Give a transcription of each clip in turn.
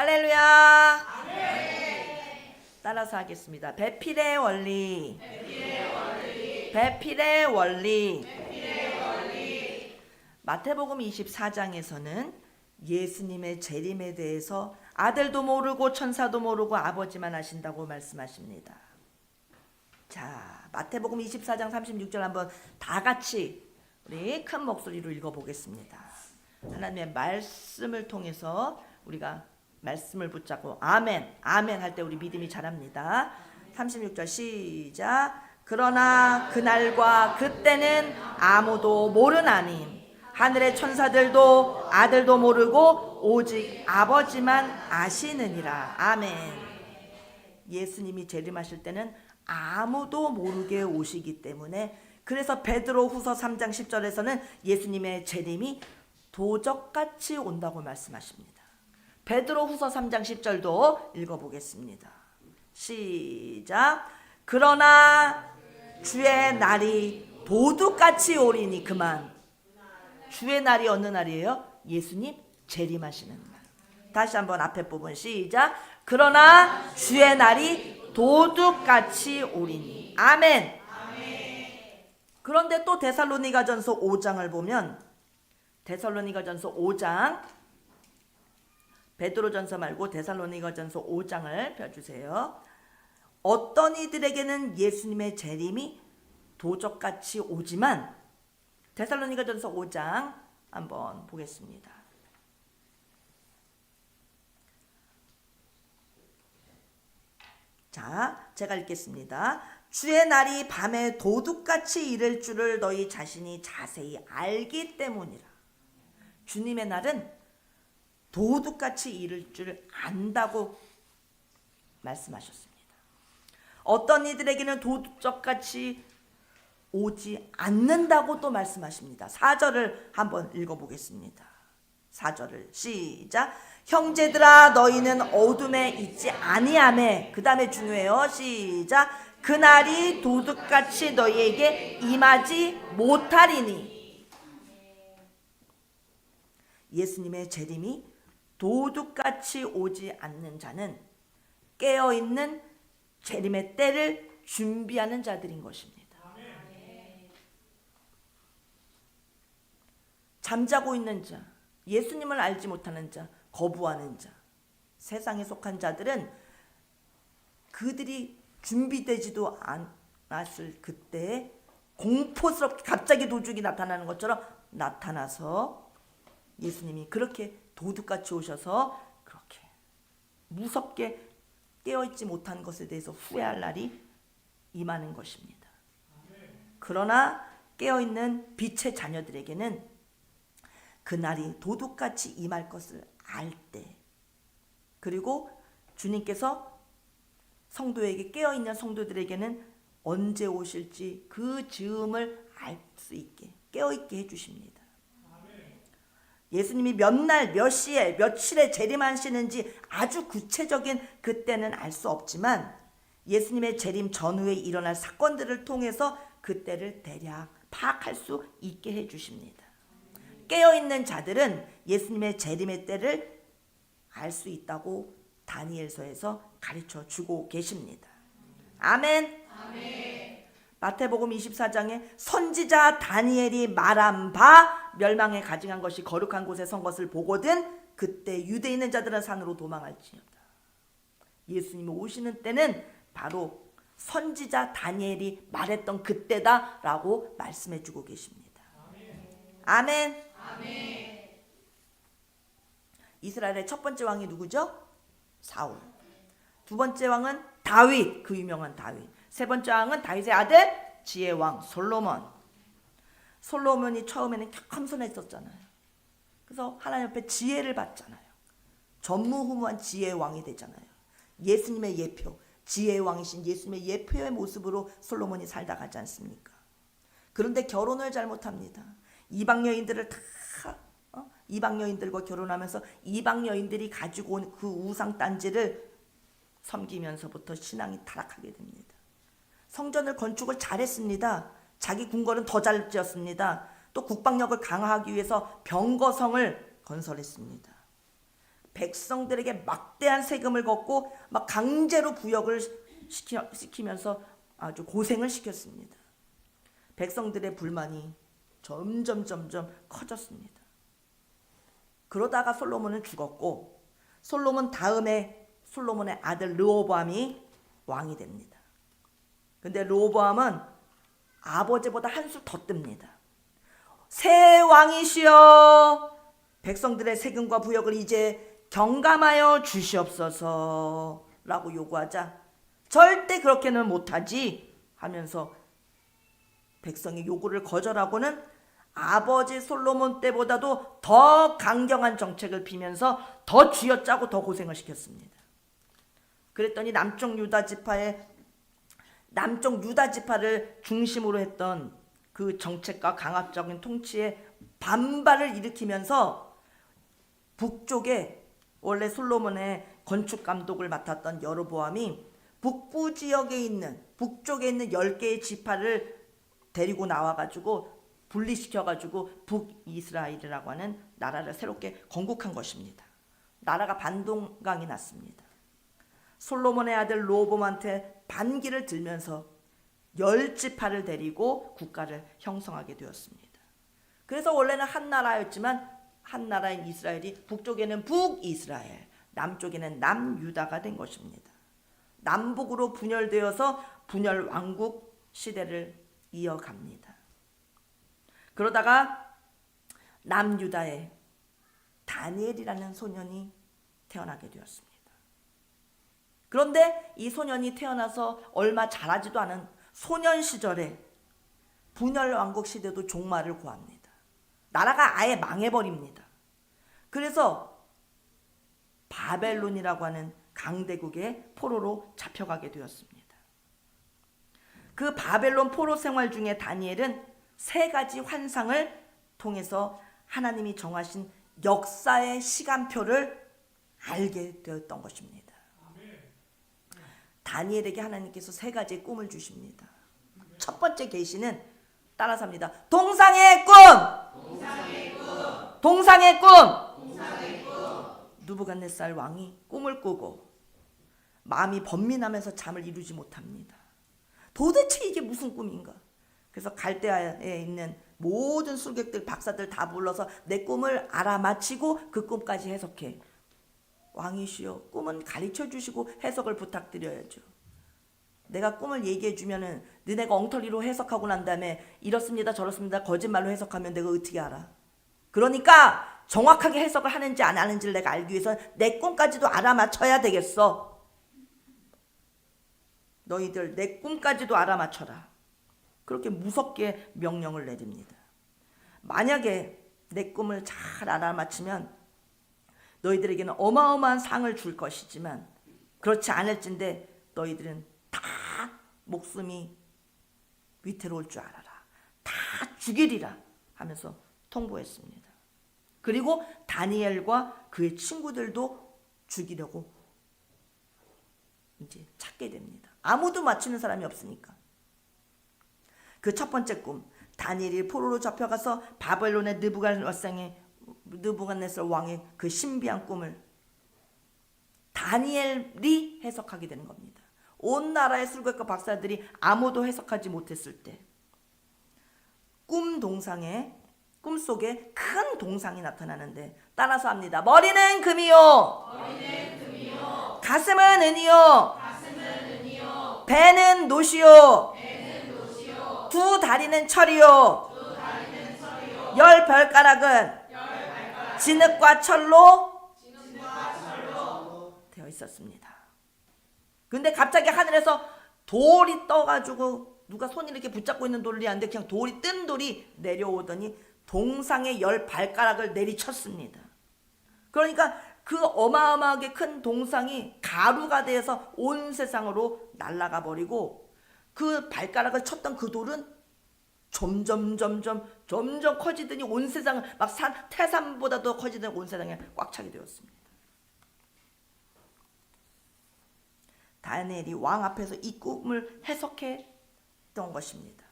할렐루야. 따라서 하겠습니다. 배필의 원리. 배필의 원리. 마태복음 24장에서는 예수님의 재림에 대해서 아들도 모르고 천사도 모르고 아버지만 아신다고 말씀하십니다. 자, 마태복음 24장 36절 한번 다 같이 우리 큰 목소리로 읽어보겠습니다. 하나님의 말씀을 통해서 우리가 말씀을 붙잡고 아멘, 아멘 할 때 우리 믿음이 자랍니다. 36절 시작. 그러나 그날과 그때는 아무도 모르나니 하늘의 천사들도 아들도 모르고 오직 아버지만 아시느니라. 아멘. 예수님이 재림하실 때는 아무도 모르게 오시기 때문에, 그래서 베드로후서 3장 10절에서는 예수님의 재림이 도적같이 온다고 말씀하십니다. 베드로후서 3장 10절도 읽어보겠습니다. 시작. 그러나 주의 날이 도둑같이 오리니 그만. 주의 날이 어느 날이에요? 예수님 재림하시는 날. 다시 한번 앞에 부분 시작. 그러나 주의 날이 도둑같이 오리니. 아멘. 그런데 또 데살로니가전서 5장을 보면, 데살로니가전서 5장, 베드로전서 말고 데살로니가전서 5장을 펴주세요. 어떤 이들에게는 예수님의 재림이 도적같이 오지만, 데살로니가전서 5장 한번 보겠습니다. 자, 제가 읽겠습니다. 주의 날이 밤에 도둑같이 이를 줄을 너희 자신이 자세히 알기 때문이라. 주님의 날은 도둑같이 이를 줄 안다고 말씀하셨습니다. 어떤 이들에게는 도둑같이 오지 않는다고 또 말씀하십니다. 4절을 한번 읽어보겠습니다. 4절을 시작. 형제들아 너희는 어둠에 있지 아니하매. 그 다음에 중요해요. 시작. 그날이 도둑같이 너희에게 임하지 못하리니. 예수님의 재림이 도둑같이 오지 않는 자는 깨어있는 재림의 때를 준비하는 자들인 것입니다. 잠자고 있는 자, 예수님을 알지 못하는 자, 거부하는 자, 세상에 속한 자들은 그들이 준비되지도 않았을 그때에 공포스럽게 갑자기 도둑이 나타나는 것처럼 나타나서 예수님이 그렇게 도둑같이 오셔서 그렇게 무섭게 깨어있지 못한 것에 대해서 후회할 날이 임하는 것입니다. 그러나 깨어있는 빛의 자녀들에게는 그날이 도둑같이 임할 것을 알 때, 그리고 주님께서 성도에게, 깨어있는 성도들에게는 언제 오실지 그 즈음을 알 수 있게 깨어있게 해주십니다. 예수님이 몇 날, 몇 시에, 며칠에 재림하시는지 아주 구체적인 그때는 알 수 없지만 예수님의 재림 전후에 일어날 사건들을 통해서 그때를 대략 파악할 수 있게 해주십니다. 깨어있는 자들은 예수님의 재림의 때를 알 수 있다고 다니엘서에서 가르쳐 주고 계십니다. 아멘. 아멘. 마태복음 24장에 선지자 다니엘이 말한 바 멸망에 가증한 것이 거룩한 곳에 선 것을 보거든 그때 유대에 있는 자들은 산으로 도망할지어다. 예수님이 오시는 때는 바로 선지자 다니엘이 말했던 그때다라고 말씀해 주고 계십니다. 아멘. 아멘. 이스라엘의 첫 번째 왕이 누구죠? 사울. 두 번째 왕은 다윗, 그 유명한 다윗. 세 번째 왕은 다윗의 아들 지혜의 왕 솔로몬. 솔로몬이 처음에는 겸손했었잖아요. 그래서 하나님 앞에 지혜를 받잖아요. 전무후무한 지혜의 왕이 되잖아요. 예수님의 예표, 지혜의 왕이신 예수님의 예표의 모습으로 솔로몬이 살다 가지 않습니까? 그런데 결혼을 잘못합니다. 이방 여인들을 다 이방 여인들과 결혼하면서 이방 여인들이 가지고 온 그 우상 딴지를 섬기면서부터 신앙이 타락하게 됩니다. 성전을 건축을 잘했습니다. 자기 궁궐은 더 잘 지었습니다. 또 국방력을 강화하기 위해서 병거성을 건설했습니다. 백성들에게 막대한 세금을 걷고 막 강제로 부역을 시키면서 아주 고생을 시켰습니다. 백성들의 불만이 점점 커졌습니다. 그러다가 솔로몬은 죽었고 솔로몬 다음에 솔로몬의 아들 르호보암이 왕이 됩니다. 근데 르호보암은 아버지보다 한 수 더 뜹니다. 새 왕이시여 백성들의 세금과 부역을 이제 경감하여 주시옵소서 라고 요구하자 절대 그렇게는 못하지 하면서 백성의 요구를 거절하고는 아버지 솔로몬 때보다도 더 강경한 정책을 피면서 더 쥐어짜고 더 고생을 시켰습니다. 그랬더니 남쪽 유다 지파를 중심으로 했던 그 정책과 강압적인 통치에 반발을 일으키면서 북쪽에 원래 솔로몬의 건축 감독을 맡았던 여로보암이 북부 지역에 있는 북쪽에 있는 10개의 지파를 데리고 나와가지고 분리시켜가지고 북이스라엘이라고 하는 나라를 새롭게 건국한 것입니다. 나라가 반동강이 났습니다. 솔로몬의 아들 르호보암한테 반기를 들면서 10지파를 데리고 국가를 형성하게 되었습니다. 그래서 원래는 한 나라였지만 한 나라인 이스라엘이 북쪽에는 북이스라엘, 남쪽에는 남유다가 된 것입니다. 남북으로 분열되어서 분열 왕국 시대를 이어갑니다. 그러다가 남유다에 다니엘이라는 소년이 태어나게 되었습니다. 그런데 이 소년이 태어나서 얼마 자라지도 않은 소년 시절에 분열 왕국 시대도 종말을 고합니다. 나라가 아예 망해버립니다. 그래서 바벨론이라고 하는 강대국의 포로로 잡혀가게 되었습니다. 그 바벨론 포로 생활 중에 다니엘은 3가지 환상을 통해서 하나님이 정하신 역사의 시간표를 알게 되었던 것입니다. 다니엘에게 하나님께서 3가지의 꿈을 주십니다. 첫 번째 계시는 따라서 합니다. 동상의 꿈! 동상의 꿈! 느부갓네살 왕이 꿈을 꾸고 마음이 번민하면서 잠을 이루지 못합니다. 도대체 이게 무슨 꿈인가? 그래서 갈대아에 있는 모든 술객들, 박사들 다 불러서 내 꿈을 알아맞히고 그 꿈까지 해석해. 왕이시여, 꿈은 가르쳐 주시고 해석을 부탁드려야죠. 내가 꿈을 얘기해 주면은 너네가 엉터리로 해석하고 난 다음에 이렇습니다 저렇습니다 거짓말로 해석하면 내가 어떻게 알아? 그러니까 정확하게 해석을 하는지 안 하는지를 내가 알기 위해서 내 꿈까지도 알아맞혀야 되겠어. 너희들 내 꿈까지도 알아맞혀라. 그렇게 무섭게 명령을 내립니다. 만약에 내 꿈을 잘 알아맞히면 너희들에게는 어마어마한 상을 줄 것이지만 그렇지 않을진데 너희들은 다 목숨이 위태로울 줄 알아라. 다 죽이리라 하면서 통보했습니다. 그리고 다니엘과 그의 친구들도 죽이려고 이제 찾게 됩니다. 아무도 맞추는 사람이 없으니까. 그 첫 번째 꿈, 다니엘이 포로로 잡혀가서 바벨론의 느부갓네살 왕의 그 신비한 꿈을 다니엘이 해석하게 되는 겁니다. 온 나라의 술객과 박사들이 아무도 해석하지 못했을 때 꿈속에 큰 동상이 나타나는데 따라서 합니다. 머리는 금이요, 가슴은 은이요, 배는 노시요, 두 다리는 철이요, 10발가락은 진흙과 철로 되어 있었습니다. 근데 갑자기 하늘에서 돌이 떠가지고 누가 손이 이렇게 붙잡고 있는 돌이 아닌데 그냥 돌이 뜬 돌이 내려오더니 동상의 10발가락을 내리쳤습니다. 그러니까 그 어마어마하게 큰 동상이 가루가 되어서 온 세상으로 날아가 버리고 그 발가락을 쳤던 그 돌은 점점 커지더니 온 세상을 막 태산보다도 커지던 온 세상에 꽉 차게 되었습니다. 다니엘이 왕 앞에서 이 꿈을 해석했던 것입니다.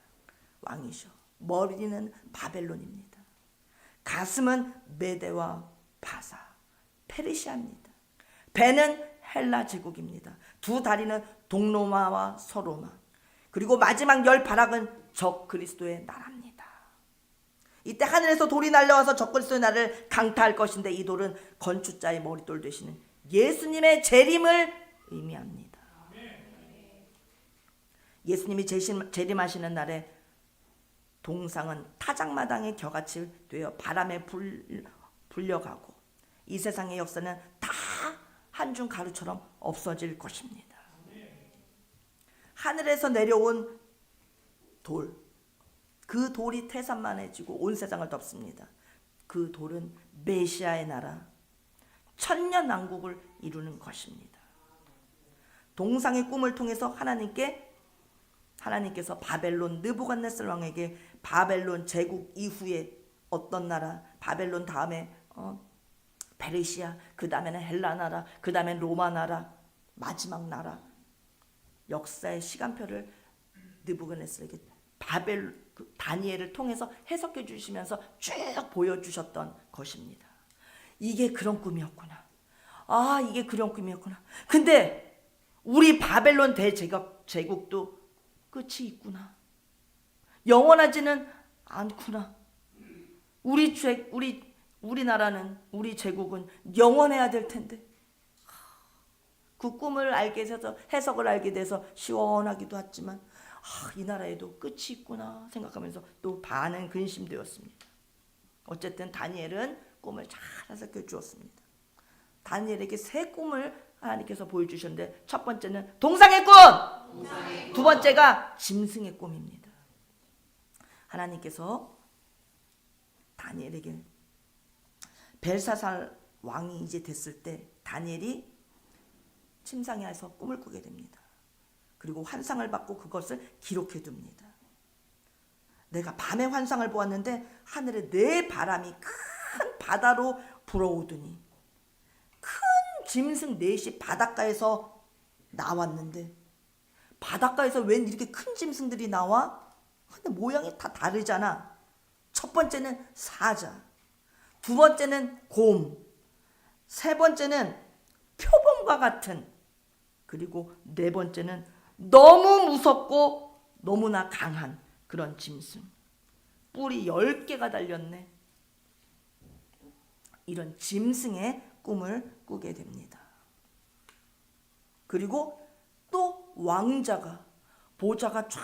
왕이셔. 머리는 바벨론입니다. 가슴은 메대와 바사, 페르시아입니다. 배는 헬라 제국입니다. 두 다리는 동로마와 서로마, 그리고 마지막 열 발악은 적 그리스도의 나라입니다. 이때 하늘에서 돌이 날려와서 적 그리스도의 나라를 강타할 것인데, 이 돌은 건축자의 머릿돌 되시는 예수님의 재림을 의미합니다. 예수님이 재림하시는 날에 동상은 타작마당의 겨같이 되어 바람에 불려가고, 이 세상의 역사는 다 한중 가루처럼 없어질 것입니다. 하늘에서 내려온 돌, 그 돌이 태산만해지고 온 세상을 덮습니다. 그 돌은 메시아의 나라, 천년왕국을 이루는 것입니다. 동상의 꿈을 통해서 하나님께서 바벨론 느부갓네살 왕에게 바벨론 제국 이후에 어떤 나라, 바벨론 다음에 페르시아, 그 다음에는 헬라 나라, 그 다음에 로마 나라, 마지막 나라, 역사의 시간표를 느부갓네살에게 다니엘을 통해서 해석해 주시면서 쭉 보여주셨던 것입니다. 이게 그런 꿈이었구나. 이게 그런 꿈이었구나. 근데 우리 바벨론 대제국도 끝이 있구나. 영원하지는 않구나. 우리 나라는, 우리 제국은 영원해야 될 텐데, 그 꿈을 알게 돼서, 해석을 알게 돼서 시원하기도 했지만, 이 나라에도 끝이 있구나 생각하면서 또 반은 근심되었습니다. 어쨌든 다니엘은 꿈을 잘 해석해 주었습니다. 다니엘에게 세 꿈을 하나님께서 보여주셨는데, 첫 번째는 동상의 꿈, 두 번째가 짐승의 꿈입니다. 하나님께서 다니엘에게 벨사살 왕이 이제 됐을 때 다니엘이 침상에서 꿈을 꾸게 됩니다. 그리고 환상을 받고 그것을 기록해 둡니다. 내가 밤에 환상을 보았는데 하늘에 네 바람이 큰 바다로 불어오더니 큰 짐승 넷이 바닷가에서 나왔는데, 바닷가에서 웬 이렇게 큰 짐승들이 나와? 근데 모양이 다 다르잖아. 첫 번째는 사자, 두 번째는 곰, 세 번째는 표범과 같은, 그리고 네 번째는 너무 무섭고 너무나 강한 그런 짐승. 뿔이 10개가 달렸네. 이런 짐승의 꿈을 꾸게 됩니다. 그리고 또 왕자가, 보좌가 쫙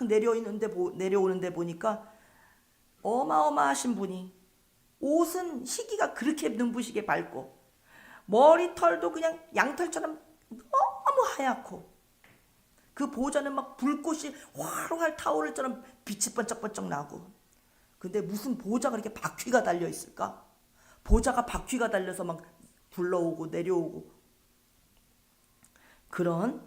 내려오는데 보니까 어마어마하신 분이, 옷은 희기가 그렇게 눈부시게 밝고 머리털도 그냥 양털처럼 너무 하얗고, 그 보좌는 막 불꽃이 활활 타오를 처럼 빛이 번쩍번쩍 나고. 근데 무슨 보좌가 이렇게 바퀴가 달려 있을까? 보좌가 바퀴가 달려서 막 굴러오고 내려오고, 그런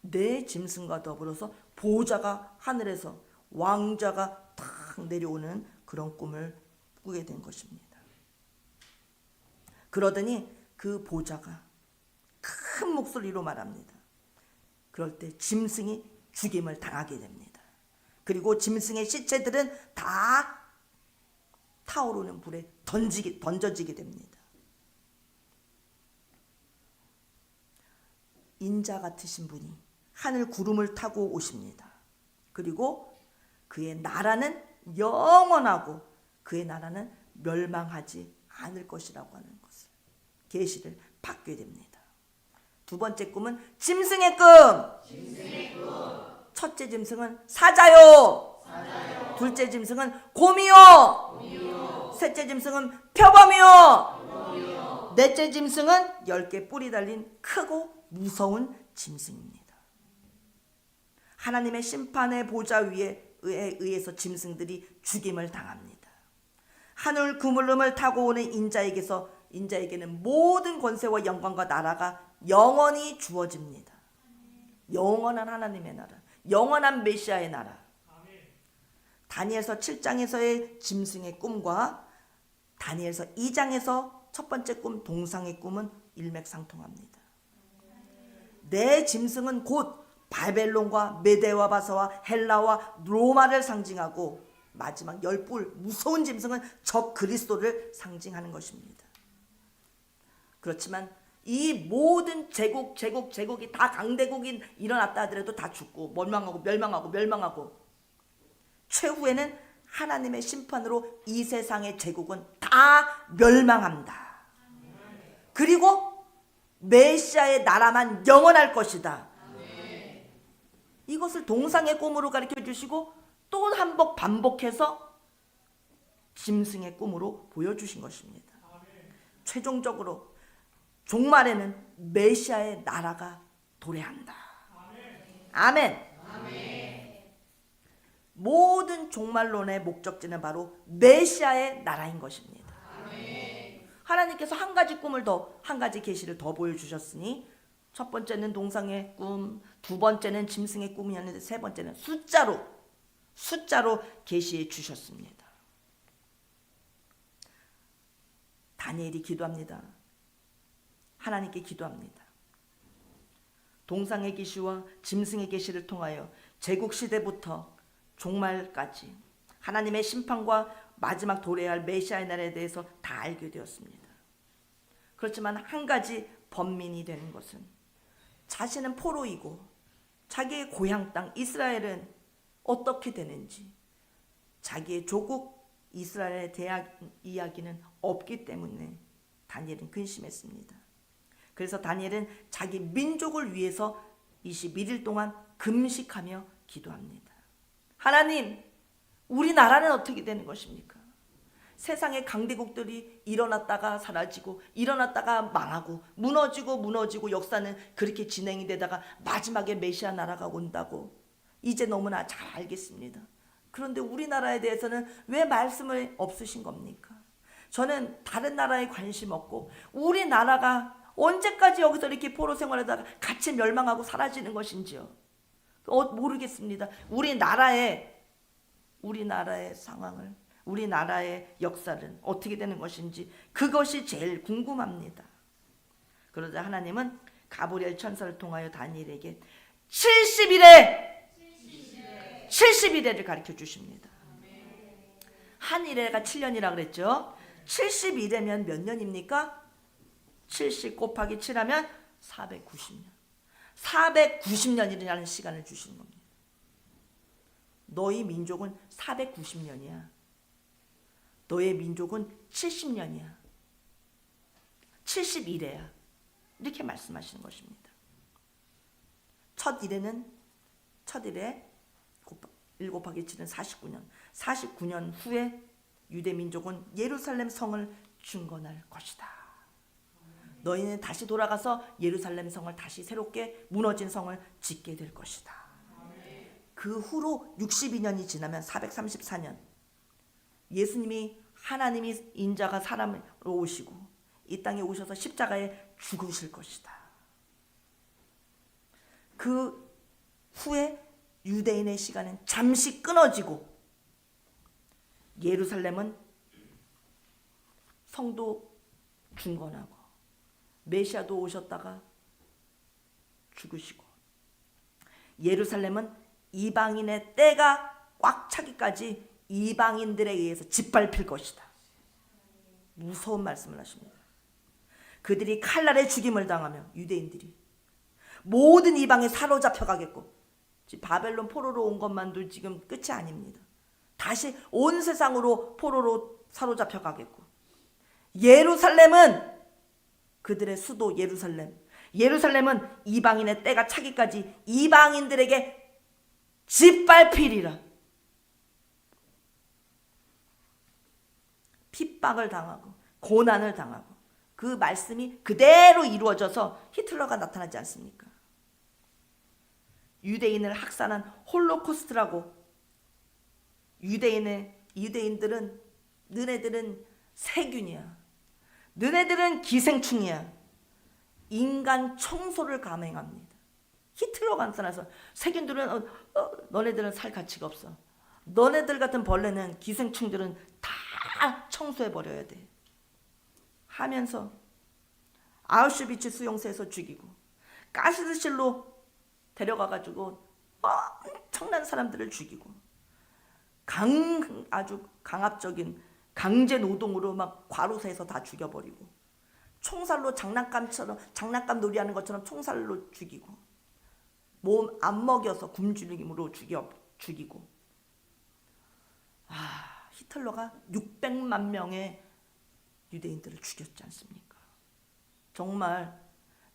네 짐승과 더불어서 보좌가 하늘에서 왕자가 탁 내려오는 그런 꿈을 꾸게 된 것입니다. 그러더니 그 보좌가 큰 목소리로 말합니다. 그럴 때 짐승이 죽임을 당하게 됩니다. 그리고 짐승의 시체들은 다 타오르는 불에 던져지게 됩니다. 인자 같으신 분이 하늘 구름을 타고 오십니다. 그리고 그의 나라는 영원하고 그의 나라는 멸망하지 않을 것이라고 하는 것을, 계시를 받게 됩니다. 두 번째 꿈은 짐승의 꿈. 첫째 짐승은 사자요. 둘째 짐승은 곰이요. 셋째 짐승은 표범이요. 넷째 짐승은 10개 뿔이 달린 크고 무서운 짐승입니다. 하나님의 심판의 보좌 위에 의해서 짐승들이 죽임을 당합니다. 하늘 그물름을 타고 오는 인자에게는 모든 권세와 영광과 나라가 영원히 주어집니다. 영원한 하나님의 나라, 영원한 메시아의 나라. 다니엘서 7장에서의 짐승의 꿈과 다니엘서 2장에서 첫 번째 꿈 동상의 꿈은 일맥상통합니다. 내 짐승은 곧 바벨론과 메대와 바사와 헬라와 로마를 상징하고, 마지막 10뿔 무서운 짐승은 적 그리스도를 상징하는 것입니다. 그렇지만 이 모든 제국이 다 강대국이 일어났다 하더라도 다 죽고 멸망하고 최후에는 하나님의 심판으로 이 세상의 제국은 다 멸망합니다. 그리고 메시아의 나라만 영원할 것이다. 이것을 동상의 꿈으로 가르쳐 주시고 또 한 번 반복해서 짐승의 꿈으로 보여주신 것입니다. 최종적으로 종말에는 메시아의 나라가 도래한다. 아멘. 모든 종말론의 목적지는 바로 메시아의 나라인 것입니다. 하나님께서 한 가지 계시를 더 보여주셨으니 첫 번째는 동상의 꿈, 두 번째는 짐승의 꿈이었는데 세 번째는 숫자로 계시해 주셨습니다. 다니엘이 기도합니다. 하나님께 기도합니다. 동상의 계시와 짐승의 계시를 통하여 제국 시대부터 종말까지 하나님의 심판과 마지막 도래할 메시아의 나라에 대해서 다 알게 되었습니다. 그렇지만 한 가지 번민이 되는 것은 자신은 포로이고 자기의 고향 땅 이스라엘은 어떻게 되는지 자기의 조국 이스라엘에 대한 이야기는 없기 때문에 다니엘은 근심했습니다. 그래서 다니엘은 자기 민족을 위해서 21일 동안 금식하며 기도합니다. 하나님, 우리나라는 어떻게 되는 것입니까? 세상의 강대국들이 일어났다가 사라지고 일어났다가 망하고 무너지고 역사는 그렇게 진행이 되다가 마지막에 메시아 나라가 온다고 이제 너무나 잘 알겠습니다. 그런데 우리나라에 대해서는 왜 말씀을 없으신 겁니까? 저는 다른 나라에 관심 없고 우리나라가 언제까지 여기서 이렇게 포로 생활하다가 같이 멸망하고 사라지는 것인지요. 모르겠습니다. 우리나라의 상황을, 우리나라의 역사는 어떻게 되는 것인지 그것이 제일 궁금합니다. 그러자 하나님은 가브리엘 천사를 통하여 다니엘에게 70일을 가르쳐 주십니다. 한 일회가 7년이라 그랬죠. 70일이면 몇 년입니까? 70 곱하기 7하면 490년. 490년이라는 시간을 주시는 겁니다. 너희 민족은 490년이야. 너의 민족은 70년이야. 70일에야. 이렇게 말씀하시는 것입니다. 첫 일에 1 곱하기 7은 49년. 49년 후에 유대 민족은 예루살렘 성을 중건할 것이다. 너희는 다시 돌아가서 예루살렘 성을 다시 새롭게 무너진 성을 짓게 될 것이다. 그 후로 62년이 지나면 434년 예수님이 하나님이 인자가 사람으로 오시고 이 땅에 오셔서 십자가에 죽으실 것이다. 그 후에 유대인의 시간은 잠시 끊어지고 예루살렘은 성도 중건하고 메시아도 오셨다가 죽으시고 예루살렘은 이방인의 때가 꽉 차기까지 이방인들에 의해서 짓밟힐 것이다. 무서운 말씀을 하십니다. 그들이 칼날에 죽임을 당하며 유대인들이 모든 이방에 사로잡혀 가겠고 바벨론 포로로 온 것만도 지금 끝이 아닙니다. 다시 온 세상으로 포로로 사로잡혀 가겠고 예루살렘은 그들의 수도 예루살렘은 이방인의 때가 차기까지 이방인들에게 짓밟히리라. 핍박을 당하고 고난을 당하고 그 말씀이 그대로 이루어져서 히틀러가 나타나지 않습니까? 유대인을 학살한 홀로코스트라고. 유대인들은 너네들은 세균이야. 너네들은 기생충이야. 인간 청소를 감행합니다. 히틀러가 나타나서 세균들은 너네들은 살 가치가 없어. 너네들 같은 벌레는 기생충들은 다 청소해버려야 돼 하면서 아우슈비츠 수용소에서 죽이고 가스실로 데려가가지고 엄청난 사람들을 죽이고 아주 강압적인 강제 노동으로 막 과로사에서 다 죽여버리고 총살로 장난감 놀이하는 것처럼 총살로 죽이고, 몸 안 먹여서 굶주림으로 죽이고, 히틀러가 600만 명의 유대인들을 죽였지 않습니까? 정말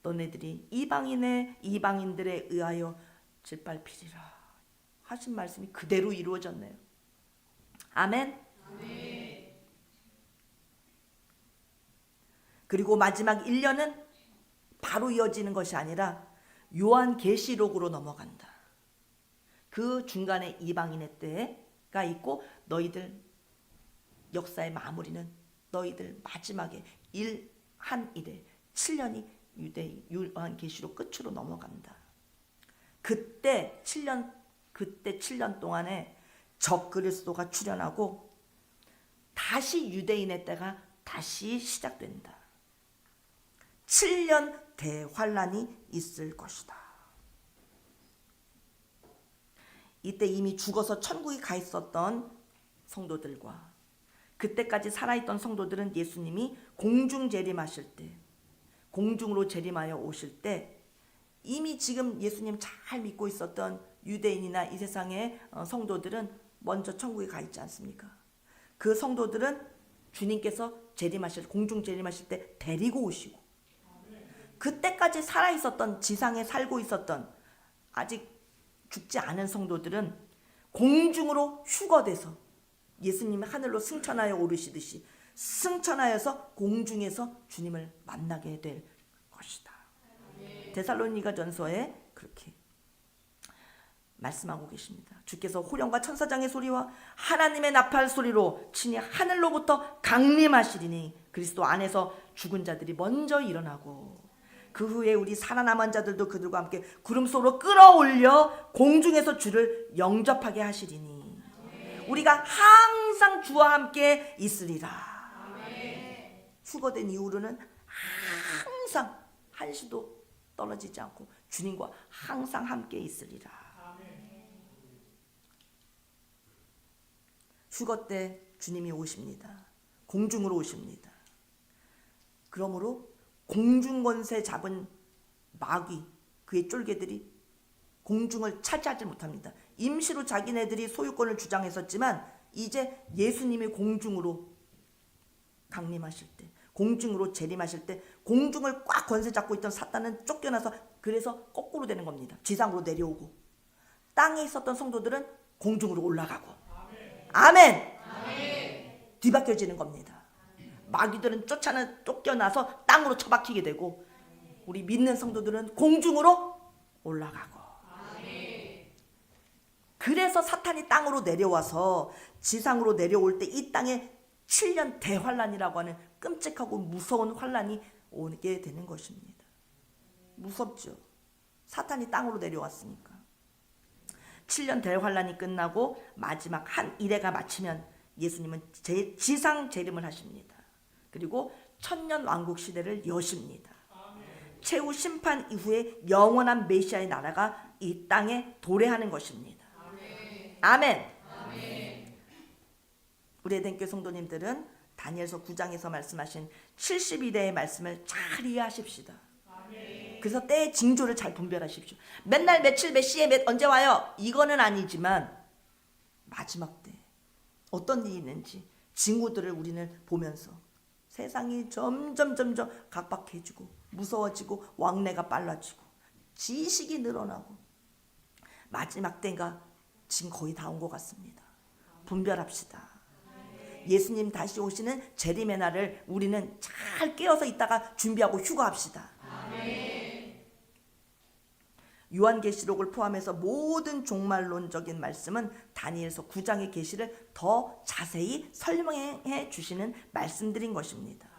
너네들이 이방인들에 의하여 짓밟히리라 하신 말씀이 그대로 이루어졌네요. 아멘. 그리고 마지막 1년은 바로 이어지는 것이 아니라 요한계시록으로 넘어간다. 그 중간에 이방인의 때가 있고, 너희들 역사의 마무리는 너희들 마지막에 한 일에 7년이 요한계시록 끝으로 넘어간다. 그때 7년 동안에 적그리스도가 출현하고 다시 유대인의 때가 다시 시작된다. 7년 대환란이 있을 것이다. 이때 이미 죽어서 천국에 가 있었던 성도들과 그때까지 살아있던 성도들은 예수님이 공중 재림하실 때, 공중으로 재림하여 오실 때 이미 지금 예수님 잘 믿고 있었던 유대인이나 이 세상의 성도들은 먼저 천국에 가 있지 않습니까? 그 성도들은 주님께서 공중 재림하실 때 데리고 오시고, 그때까지 살아있었던, 지상에 살고 있었던 아직 죽지 않은 성도들은 공중으로 휴거돼서 예수님이 하늘로 승천하여 오르시듯이 승천하여서 공중에서 주님을 만나게 될 것이다. 데살로니가전서에 그렇게 말씀하고 계십니다. 주께서 호령과 천사장의 소리와 하나님의 나팔 소리로 친히 하늘로부터 강림하시리니 그리스도 안에서 죽은 자들이 먼저 일어나고, 그 후에 우리 살아남은 자들도 그들과 함께 구름 속으로 끌어올려 공중에서 주를 영접하게 하시리니 우리가 항상 주와 함께 있으리라. 휴거된 이후로는 항상 한시도 떨어지지 않고 주님과 항상 함께 있으리라. 휴거 때 주님이 오십니다. 공중으로 오십니다. 그러므로 공중권세 잡은 마귀, 그의 쫄개들이 공중을 차지하지 못합니다. 임시로 자기네들이 소유권을 주장했었지만 이제 예수님이 공중으로 강림하실 때, 공중으로 재림하실 때 공중을 꽉 권세 잡고 있던 사탄은 쫓겨나서, 그래서 거꾸로 되는 겁니다. 지상으로 내려오고, 땅에 있었던 성도들은 공중으로 올라가고. 아멘. 뒤바뀌어지는 겁니다. 마귀들은 쫓겨나서 땅으로 처박히게 되고, 우리 믿는 성도들은 공중으로 올라가고. 그래서 사탄이 땅으로 내려와서 지상으로 내려올 때 이 땅에 7년 대환란이라고 하는 끔찍하고 무서운 환란이 오게 되는 것입니다. 무섭죠. 사탄이 땅으로 내려왔으니까. 7년 대환란이 끝나고 마지막 한 일회가 마치면 예수님은 지상 재림을 하십니다. 그리고 천년 왕국 시대를 여십니다. 최후 심판 이후에 영원한 메시아의 나라가 이 땅에 도래하는 것입니다. 아멘. 우리 에덴교회 성도님들은 다니엘서 9장에서 말씀하신 70일의 말씀을 잘 이해하십시다. 그래서 때의 징조를 잘 분별하십시오. 맨날 며칠 몇 시에 언제 와요? 이거는 아니지만 마지막 때 어떤 일이 있는지 징후들을 우리는 보면서 세상이 점점 각박해지고 무서워지고 왕래가 빨라지고 지식이 늘어나고 마지막 때가 지금 거의 다 온 것 같습니다. 분별합시다. 예수님 다시 오시는 재림의 날을 우리는 잘 깨어서 있다가 준비하고 휴거합시다. 요한계시록을 포함해서 모든 종말론적인 말씀은 다니엘서 9장의 계시를 더 자세히 설명해 주시는 말씀들인 것입니다.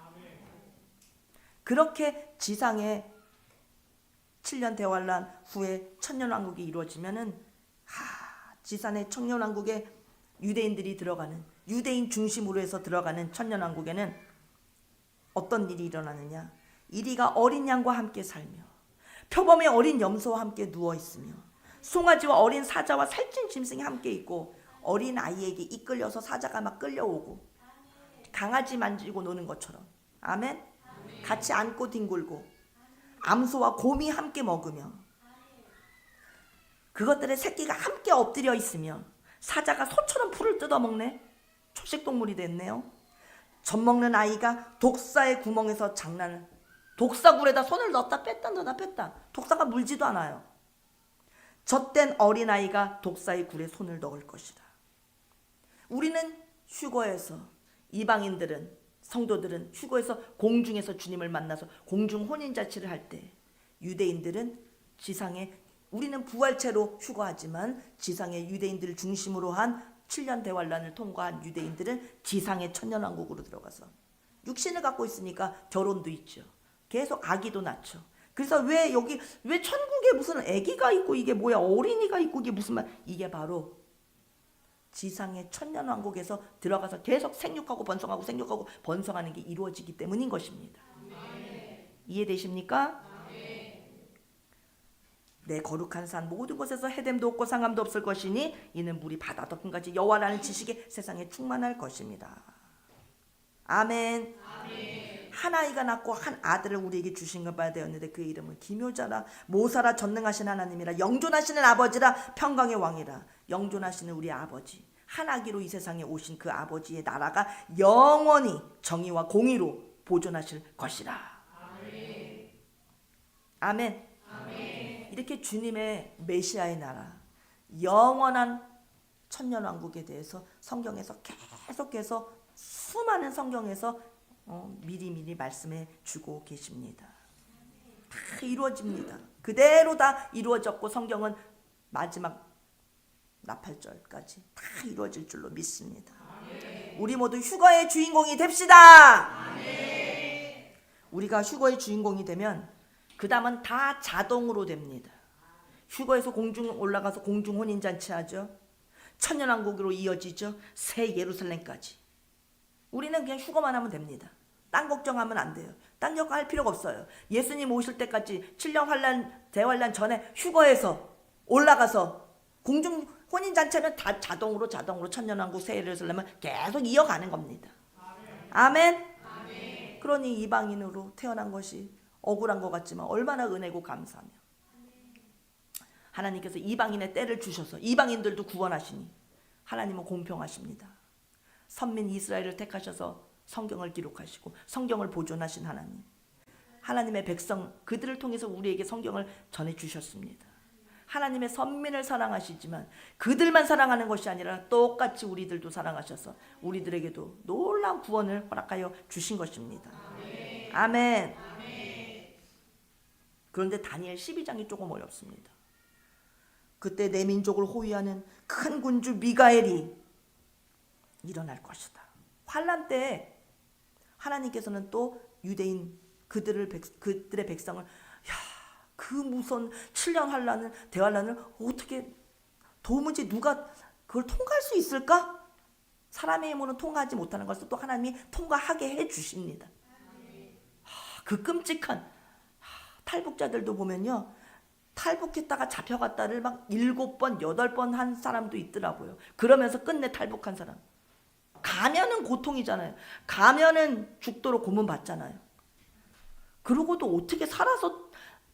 그렇게 지상의 7년 대환란 후에 천년왕국이 이루어지면은 지상의 천년왕국에 유대인들이 들어가는, 유대인 중심으로 해서 들어가는 천년왕국에는 어떤 일이 일어나느냐? 이리가 어린 양과 함께 살며 표범의 어린 염소와 함께 누워있으며 송아지와 어린 사자와 살찐 짐승이 함께 있고, 어린 아이에게 이끌려서 사자가 막 끌려오고 강아지 만지고 노는 것처럼. 아멘. 같이 안고 뒹굴고 암소와 곰이 함께 먹으며 그것들의 새끼가 함께 엎드려 있으며 사자가 소처럼 풀을 뜯어먹네. 초식동물이 됐네요. 젖먹는 아이가 독사의 구멍에서 장난을, 독사굴에다 손을 넣었다 뺐다 넣었다 뺐다. 독사가 물지도 않아요. 젖된 어린아이가 독사의 굴에 손을 넣을 것이다. 우리는 휴거에서, 이방인들은, 성도들은 휴거에서 공중에서 주님을 만나서 공중 혼인잔치를 할 때, 유대인들은 지상에, 우리는 부활체로 휴거하지만 지상의 유대인들을 중심으로 한 7년 대환란을 통과한 유대인들은 지상의 천년왕국으로 들어가서 육신을 갖고 있으니까 결혼도 있죠. 계속 아기도 낳죠. 그래서 왜 천국에 무슨 아기가 있고 이게 뭐야, 어린이가 있고 이게 무슨 말, 이게 바로 지상의 천년왕국에서 들어가서 계속 생육하고 번성하고 생육하고 번성하는 게 이루어지기 때문인 것입니다. 이해되십니까? 내 거룩한 산 모든 곳에서 해됨도 없고 상함도 없을 것이니 이는 물이 바다 덮음까지 여호와라는 지식이 세상에 충만할 것입니다. 아멘. 한 아이가 낳고 한 아들을 우리에게 주신 것 바 되었는데 그 이름은 기묘자라 모사라 전능하신 하나님이라 영존하시는 아버지라 평강의 왕이라. 영존하시는 우리 아버지, 한 아기로 이 세상에 오신 그 아버지의 나라가 영원히 정의와 공의로 보존하실 것이라. 아멘. 이렇게 주님의 메시아의 나라, 영원한 천년왕국에 대해서 성경에서 계속해서 수많은 성경에서 미리미리 말씀해 주고 계십니다. 다 이루어집니다. 그대로 다 이루어졌고 성경은 마지막 나팔절까지 다 이루어질 줄로 믿습니다. 우리 모두 휴거의 주인공이 됩시다. 우리가 휴거의 주인공이 되면 그 다음은 다 자동으로 됩니다. 휴거에서 공중 올라가서 공중 혼인잔치 하죠. 천년왕국으로 이어지죠. 새 예루살렘까지. 우리는 그냥 휴거만 하면 됩니다. 딴 걱정하면 안 돼요. 딴 걱정할 필요가 없어요. 예수님 오실 때까지 7년 환란 대환란 전에 휴거에서 올라가서 공중 혼인잔치하면 다 자동으로 천년왕국 새 예루살렘을 계속 이어가는 겁니다. 아멘. 그러니 이방인으로 태어난 것이 억울한 것 같지만 얼마나 은혜고 감사하며 하나님께서 이방인의 때를 주셔서 이방인들도 구원하시니 하나님은 공평하십니다. 선민 이스라엘을 택하셔서 성경을 기록하시고 성경을 보존하신 하나님, 하나님의 백성 그들을 통해서 우리에게 성경을 전해주셨습니다. 하나님의 선민을 사랑하시지만 그들만 사랑하는 것이 아니라 똑같이 우리들도 사랑하셔서 우리들에게도 놀라운 구원을 허락하여 주신 것입니다. 아멘. 그런데 다니엘 12장이 조금 어렵습니다. 그때 내 민족을 호위하는 큰 군주 미가엘이 일어날 것이다. 환란 때 하나님께서는 또 유대인 그들의 백성을 그 무서운 7년 환란을 대환란을 어떻게 도무지 누가 그걸 통과할 수 있을까? 사람의 힘으로는 통과하지 못하는 것을 또 하나님이 통과하게 해 주십니다. 그 끔찍한 탈북자들도 보면요, 탈북했다가 잡혀갔다를 막 7번, 8번 한 사람도 있더라고요. 그러면서 끝내 탈북한 사람. 가면은 고통이잖아요. 가면은 죽도록 고문받잖아요. 그러고도 어떻게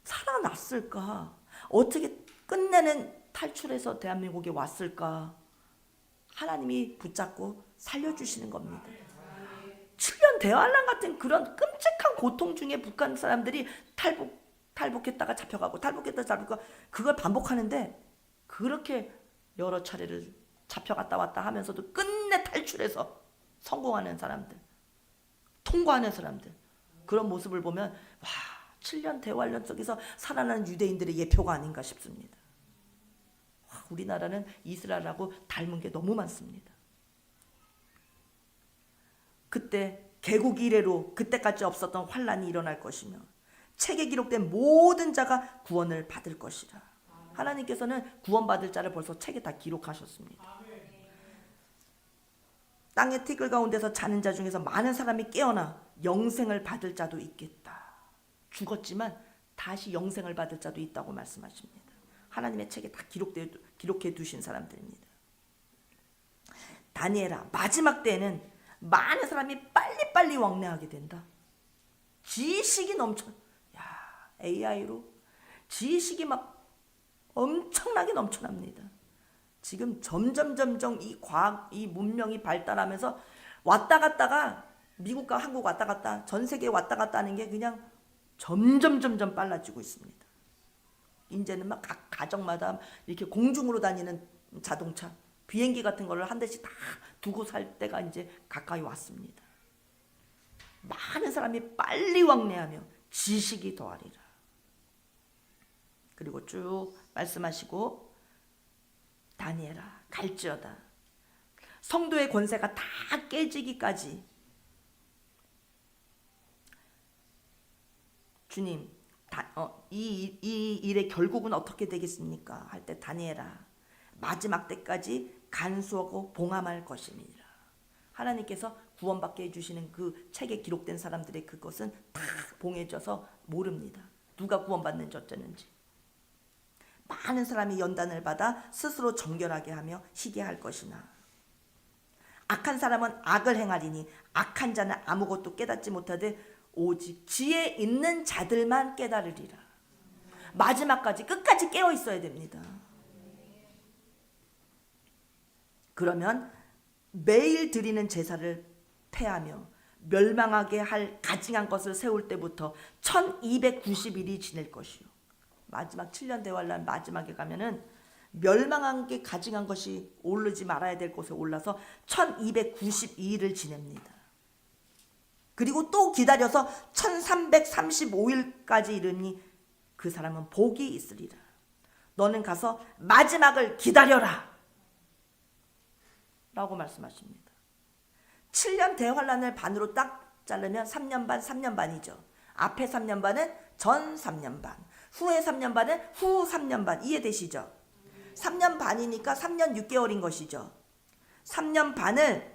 살아났을까? 어떻게 끝내는 탈출해서 대한민국에 왔을까? 하나님이 붙잡고 살려주시는 겁니다. 7년 대환란 같은 그런 끔찍한 고통 중에 북한 사람들이 탈북했다가 잡혀가고 탈북했다가 잡혀가고 그걸 반복하는데 그렇게 여러 차례를 잡혀갔다 왔다 하면서도 끝내 탈출해서 성공하는 사람들, 통과하는 사람들, 그런 모습을 보면 7년 대환란 속에서 살아나는 유대인들의 예표가 아닌가 싶습니다. 우리나라는 이스라엘하고 닮은 게 너무 많습니다. 그때 개국 이래로 그때까지 없었던 환란이 일어날 것이며 책에 기록된 모든 자가 구원을 받을 것이라. 하나님께서는 구원받을 자를 벌써 책에 다 기록하셨습니다. 땅의 티끌 가운데서 자는 자 중에서 많은 사람이 깨어나 영생을 받을 자도 있겠다. 죽었지만 다시 영생을 받을 자도 있다고 말씀하십니다. 하나님의 책에 다 기록해 두신 사람들입니다. 다니엘아, 마지막 때에는 많은 사람이 빨리빨리 왕래하게 된다. 지식이 넘쳐. 야, AI로 지식이 막 엄청나게 넘쳐납니다. 지금 점점 이 과학, 이 문명이 발달하면서 왔다 갔다가 미국과 한국 왔다 갔다, 전 세계 왔다 갔다 하는 게 그냥 점점 빨라지고 있습니다. 이제는 막 각 가정마다 이렇게 공중으로 다니는 자동차, 비행기 같은 거를 한 대씩 다 두고 살 때가 이제 가까이 왔습니다. 많은 사람이 빨리 왕래하며 지식이 더하리라. 그리고 쭉 말씀하시고 다니엘아 갈지어다. 성도의 권세가 다 깨지기까지 주님 이 일의 결국은 어떻게 되겠습니까? 할 때 다니엘아 마지막 때까지 간수하고 봉함할 것입니다. 하나님께서 구원받게 해주시는 그 책에 기록된 사람들의 그것은 다 봉해져서 모릅니다. 누가 구원받는지 어쩌는지. 많은 사람이 연단을 받아 스스로 정결하게 하며 희게 할 것이나 악한 사람은 악을 행하리니 악한 자는 아무것도 깨닫지 못하되 오직 지혜 있는 자들만 깨달으리라. 마지막까지 끝까지 깨어 있어야 됩니다. 그러면 매일 드리는 제사를 폐하며 멸망하게 할 가증한 것을 세울 때부터 1290일이 지낼 것이요. 마지막 7년 대환란 마지막에 가면은 멸망한 게 가증한 것이 오르지 말아야 될 곳에 올라서 1292일을 지냅니다. 그리고 또 기다려서 1335일까지 이르니 그 사람은 복이 있으리라. 너는 가서 마지막을 기다려라 라고 말씀하십니다. 7년 대환란을 반으로 딱 자르면 3년 반, 3년 반이죠. 앞에 3년 반은 전 3년 반, 후에 3년 반은 후 3년 반. 이해되시죠? 3년 반이니까 3년 6개월인 것이죠. 3년 반을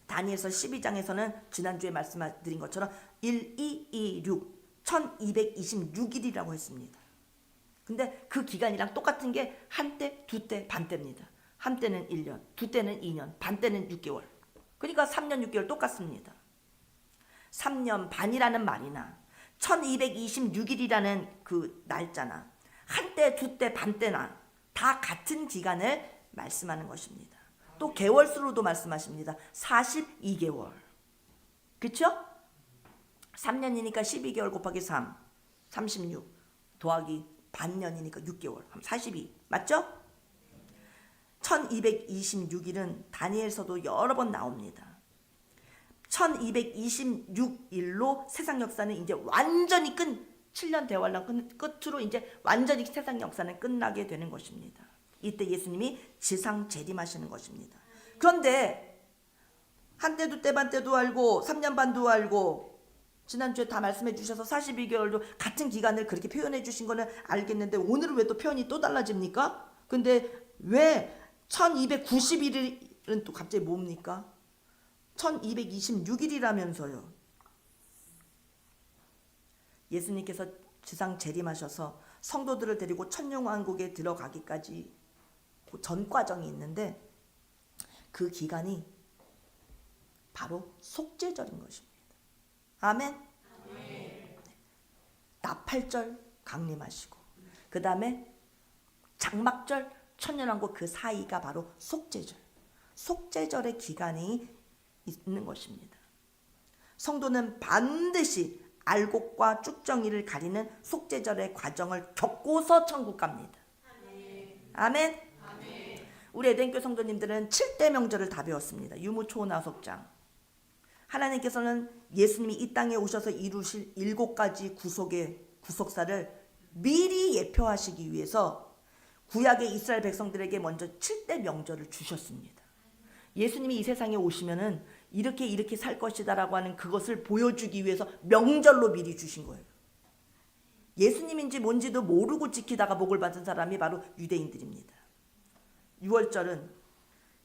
다니엘서 12장에서는 지난주에 말씀드린 것처럼 1226 1226일이라고 했습니다. 근데 그 기간이랑 똑같은 게 한때, 두때, 반때입니다. 한때는 1년, 두때는 2년, 반때는 6개월. 그러니까 3년 6개월 똑같습니다. 3년 반이라는 말이나 1226일이라는 그 날짜나 한때, 두때, 반때나 다 같은 기간을 말씀하는 것입니다. 또 개월수로도 말씀하십니다. 42개월. 그렇죠? 3년이니까 12개월 곱하기 3, 36 더하기 반년이니까 6개월, 42. 맞죠? 1226일은 다니엘서도 여러 번 나옵니다. 1226일로 세상 역사는 이제 완전히 7년 대환란 끝으로 이제 완전히 세상 역사는 끝나게 되는 것입니다. 이때 예수님이 지상 재림하시는 것입니다. 그런데 한때 두때 반때도 알고 3년 반도 알고 지난주에 다 말씀해 주셔서 42개월도 같은 기간을 그렇게 표현해 주신 거는 알겠는데 오늘은 왜 또 표현이 또 달라집니까? 근데 왜 1291일은 또 갑자기 뭡니까? 1226일이라면서요. 예수님께서 지상 재림하셔서 성도들을 데리고 천년왕국에 들어가기까지 전 과정이 있는데 그 기간이 바로 속죄절인 것입니다. 아멘. 네. 나팔절 강림하시고 그 다음에 장막절 천년왕국 그 사이가 바로 속죄절. 속죄절의 기간이 있는 것입니다. 성도는 반드시 알곡과 쭉정이를 가리는 속죄절의 과정을 겪고서 천국 갑니다. 아멘. 아멘. 우리 에덴교 성도님들은 7대 명절을 다 배웠습니다. 유무초나속장. 하나님께서는 예수님이 이 땅에 오셔서 이루실 7가지 구속사를 미리 예표하시기 위해서 구약의 이스라엘 백성들에게 먼저 7대 명절을 주셨습니다. 예수님이 이 세상에 오시면은 이렇게 살 것이다라고 하는 그것을 보여주기 위해서 명절로 미리 주신 거예요. 예수님인지 뭔지도 모르고 지키다가 복을 받은 사람이 바로 유대인들입니다. 6월절은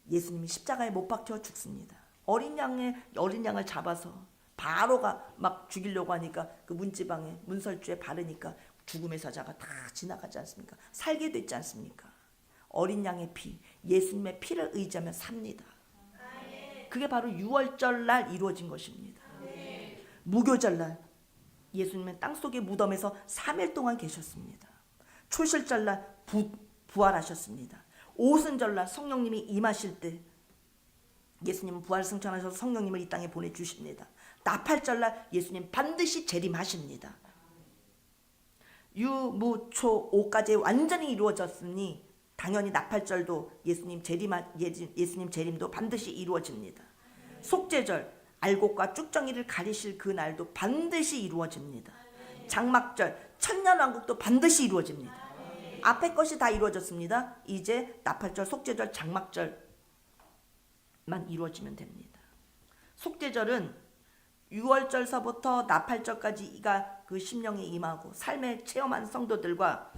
예수님이 십자가에 못 박혀 죽습니다. 어린 양을 잡아서 바로가 막 죽이려고 하니까 그 문지방에 문설주에 바르니까 죽음의 사자가 다 지나가지 않습니까? 살게 됐지 않습니까? 어린 양의 피, 예수님의 피를 의지하면 삽니다. 그게 바로 6월절 날 이루어진 것입니다. 무교절 날 예수님은 땅속의 무덤에서 3일 동안 계셨습니다. 초실절날 부활하셨습니다. 오순절날 성령님이 임하실 때 예수님은 부활 승천하셔서 성령님을 이 땅에 보내주십니다. 나팔절날 예수님 반드시 재림하십니다. 유무초 오까지 완전히 이루어졌으니 당연히 나팔절도 예수님 재림도 반드시 이루어집니다. 속죄절 알곡과 쭉정이를 가리실 그 날도 반드시 이루어집니다. 장막절 천년왕국도 반드시 이루어집니다. 앞에 것이 다 이루어졌습니다. 이제 나팔절, 속죄절, 장막절만 이루어지면 됩니다. 속죄절은 6월절서부터 나팔절까지가 그 심령에 임하고 삶에 체험한 성도들과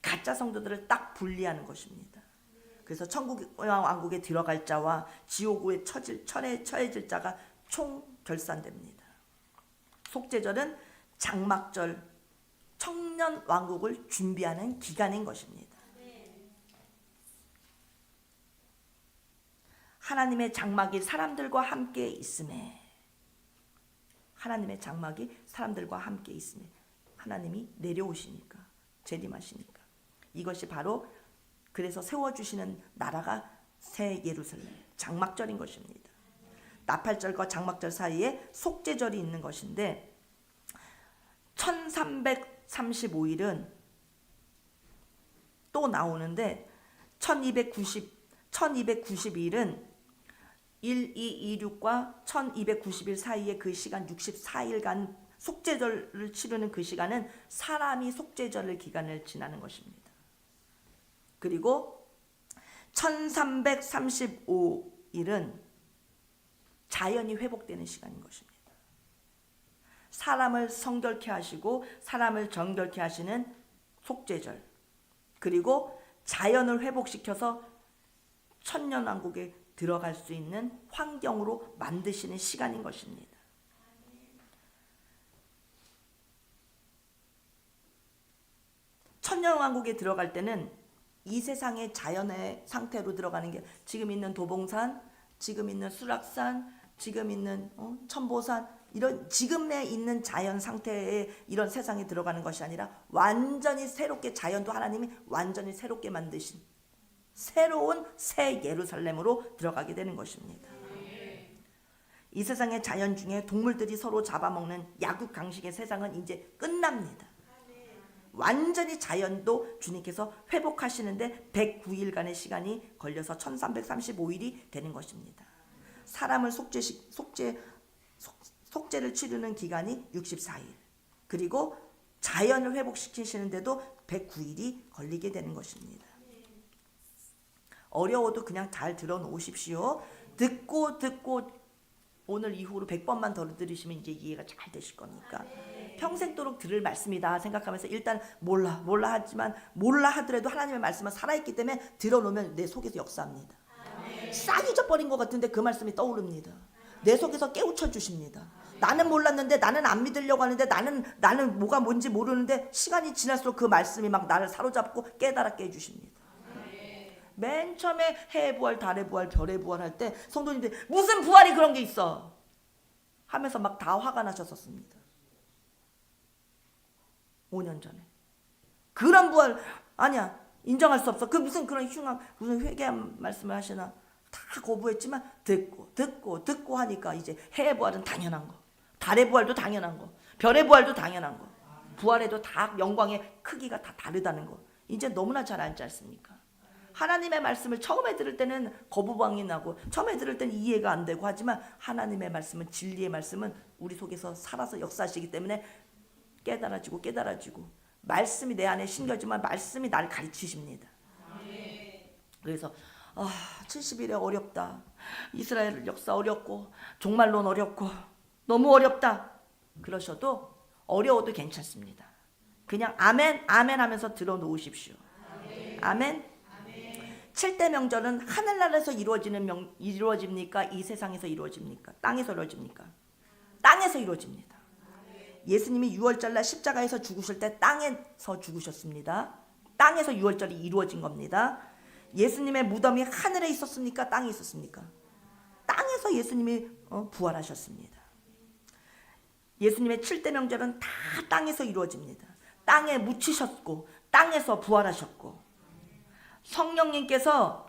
가짜 성도들을 딱 분리하는 것입니다. 그래서 천국 왕국에 들어갈 자와 지옥에 처해질 자가 총 결산됩니다. 속죄절은 장막절, 청년 왕국을 준비하는 기간인 것입니다. 하나님의 장막이 사람들과 함께 있음에, 하나님의 장막이 사람들과 함께 있음에 하나님이 내려오시니까, 재림하시니까, 이것이 바로 그래서 세워주시는 나라가 새 예루살렘 장막절인 것입니다. 나팔절과 장막절 사이에 속죄절이 있는 것인데 1335일은 또 나오는데 1290일은 1226과 1290일 사이에 그 시간 64일간 속죄절을 치르는 그 시간은 사람이 속죄절을 기간을 지나는 것입니다. 그리고 1335일은 자연이 회복되는 시간인 것입니다. 사람을 성결케 하시고 사람을 정결케 하시는 속죄절, 그리고 자연을 회복시켜서 천년왕국에 들어갈 수 있는 환경으로 만드시는 시간인 것입니다. 천년왕국에 들어갈 때는 이 세상의 자연의 상태로 들어가는 게 지금 있는 도봉산, 지금 있는 수락산, 지금 있는 천보산, 이런 지금에 있는 자연 상태의 이런 세상에 들어가는 것이 아니라 완전히 새롭게, 자연도 하나님이 완전히 새롭게 만드신 새로운 새 예루살렘으로 들어가게 되는 것입니다. 이 세상의 자연 중에 동물들이 서로 잡아먹는 약육강식의 세상은 이제 끝납니다. 완전히 자연도 주님께서 회복하시는데 109일간의 시간이 걸려서 1335일이 되는 것입니다. 사람을 속죄를 치르는 기간이 64일, 그리고 자연을 회복시키시는데도 109일이 걸리게 되는 것입니다. 어려워도 그냥 잘 들어놓으십시오. 듣고 오늘 이후로 100번만 더 들으시면 이제 이해가 잘 되실 거니까. 평생도록 들을 말씀이다 생각하면서 일단 몰라 하더라도 하나님의 말씀은 살아있기 때문에 들어놓으면 내 속에서 역사합니다. 싹 잊어버린 것 같은데 그 말씀이 떠오릅니다. 내 속에서 깨우쳐 주십니다. 나는 몰랐는데, 나는 안 믿으려고 하는데, 나는 뭐가 뭔지 모르는데 시간이 지날수록 그 말씀이 막 나를 사로잡고 깨달았게 해주십니다. 맨 처음에 해의 부활, 달의 부활, 별의 부활 할 때 성도님들이 무슨 부활이 그런 게 있어 하면서 막 다 화가 나셨었습니다. 5년 전에. 그런 부활 아니야, 인정할 수 없어. 그 무슨 그런 흉한 무슨 회개한 말씀을 하시나 다 거부했지만 듣고 하니까 이제 해의 부활은 당연한 거, 달의 부활도 당연한 거, 별의 부활도 당연한 거, 부활에도 다 영광의 크기가 다 다르다는 거 이제 너무나 잘 알지 않습니까? 하나님의 말씀을 처음에 들을 때는 거부반응이 나고 처음에 들을 때는 이해가 안 되고 하지만 하나님의 말씀은, 진리의 말씀은 우리 속에서 살아서 역사하시기 때문에 깨달아지고 말씀이 내 안에 심겨지만 말씀이 나를 가르치십니다. 그래서 70일에 어렵다, 이스라엘 역사 어렵고 종말론 어렵고 너무 어렵다 그러셔도 어려워도 괜찮습니다. 그냥 아멘 하면서 들어놓으십시오. 아멘. 7대 명절은 하늘나라에서 이루어집니까? 이 세상에서 이루어집니까? 땅에서 이루어집니까? 땅에서 이루어집니다. 예수님이 6월절날 십자가에서 죽으실 때 땅에서 죽으셨습니다. 땅에서 6월절이 이루어진 겁니다. 예수님의 무덤이 하늘에 있었습니까? 땅에 있었습니까? 땅에서 예수님이 부활하셨습니다. 예수님의 7대 명절은 다 땅에서 이루어집니다. 땅에 묻히셨고 땅에서 부활하셨고, 성령님께서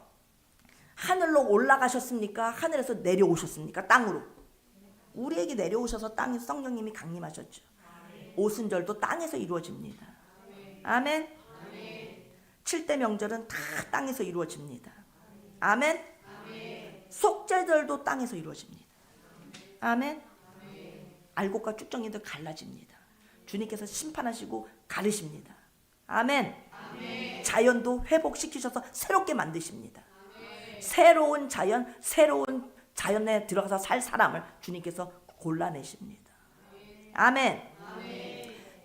하늘로 올라가셨습니까? 하늘에서 내려오셨습니까? 땅으로. 우리에게 내려오셔서 땅에서 성령님이 강림하셨죠. 오순절도 땅에서 이루어집니다. 아멘. 7대 명절은 다 땅에서 이루어집니다. 아멘. 속죄절도 땅에서 이루어집니다. 아멘. 알곡과 쭉정이도 갈라집니다. 주님께서 심판하시고 가르십니다. 아멘. 자연도 회복시키셔서 새롭게 만드십니다. 새로운 자연에 들어가서 살 사람을 주님께서 골라내십니다. 아멘.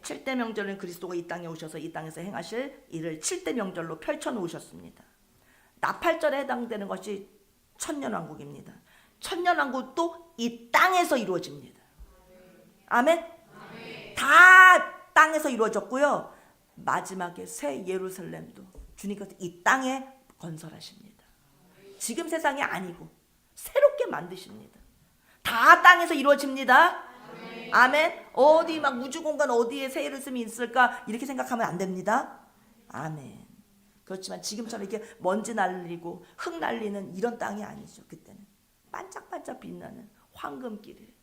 7대 명절은 그리스도가 이 땅에 오셔서 이 땅에서 행하실 일을 7대 명절로 펼쳐놓으셨습니다. 나팔절에 해당되는 것이 천년왕국입니다. 천년왕국도 이 땅에서 이루어집니다. 아멘. 다 땅에서 이루어졌고요. 마지막에 새 예루살렘도 주님께서 이 땅에 건설하십니다. 지금 세상이 아니고 새롭게 만드십니다. 다 땅에서 이루어집니다. 아멘. 어디 막 우주공간 어디에 새 예루살렘이 있을까 이렇게 생각하면 안 됩니다. 아멘. 그렇지만 지금처럼 이렇게 먼지 날리고 흙 날리는 이런 땅이 아니죠. 그때는 반짝반짝 빛나는 황금길에,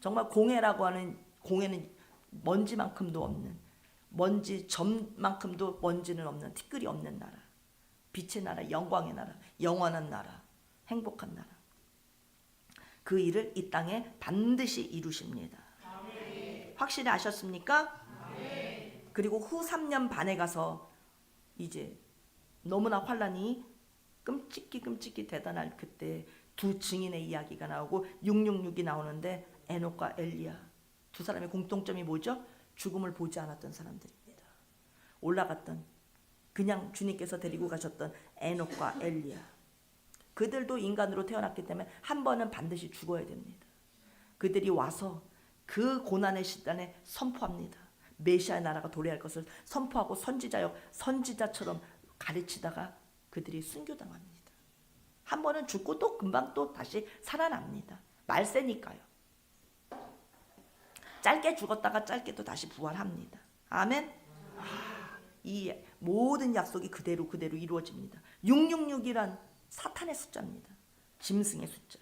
정말 공해라고 하는, 공해는 먼지만큼도 없는, 먼지 점만큼도 먼지는 없는, 티끌이 없는 나라, 빛의 나라, 영광의 나라, 영원한 나라, 행복한 나라. 그 일을 이 땅에 반드시 이루십니다. 확실히 아셨습니까? 그리고 후 3년 반에 가서 이제 너무나 환란이 끔찍히 대단할 그때 두 증인의 이야기가 나오고 666이 나오는데, 에녹과 엘리야 두 사람의 공통점이 뭐죠? 죽음을 보지 않았던 사람들입니다. 올라갔던, 그냥 주님께서 데리고 가셨던 에녹과 엘리야, 그들도 인간으로 태어났기 때문에 한 번은 반드시 죽어야 됩니다. 그들이 와서 그 고난의 시간에 선포합니다. 메시아의 나라가 도래할 것을 선포하고 선지자처럼 가르치다가 그들이 순교당합니다. 한 번은 죽고 또 금방 또 다시 살아납니다. 말세니까요. 짧게 죽었다가 짧게 또 다시 부활합니다. 아멘. 이 모든 약속이 그대로 이루어집니다. 666이란 사탄의 숫자입니다. 짐승의 숫자,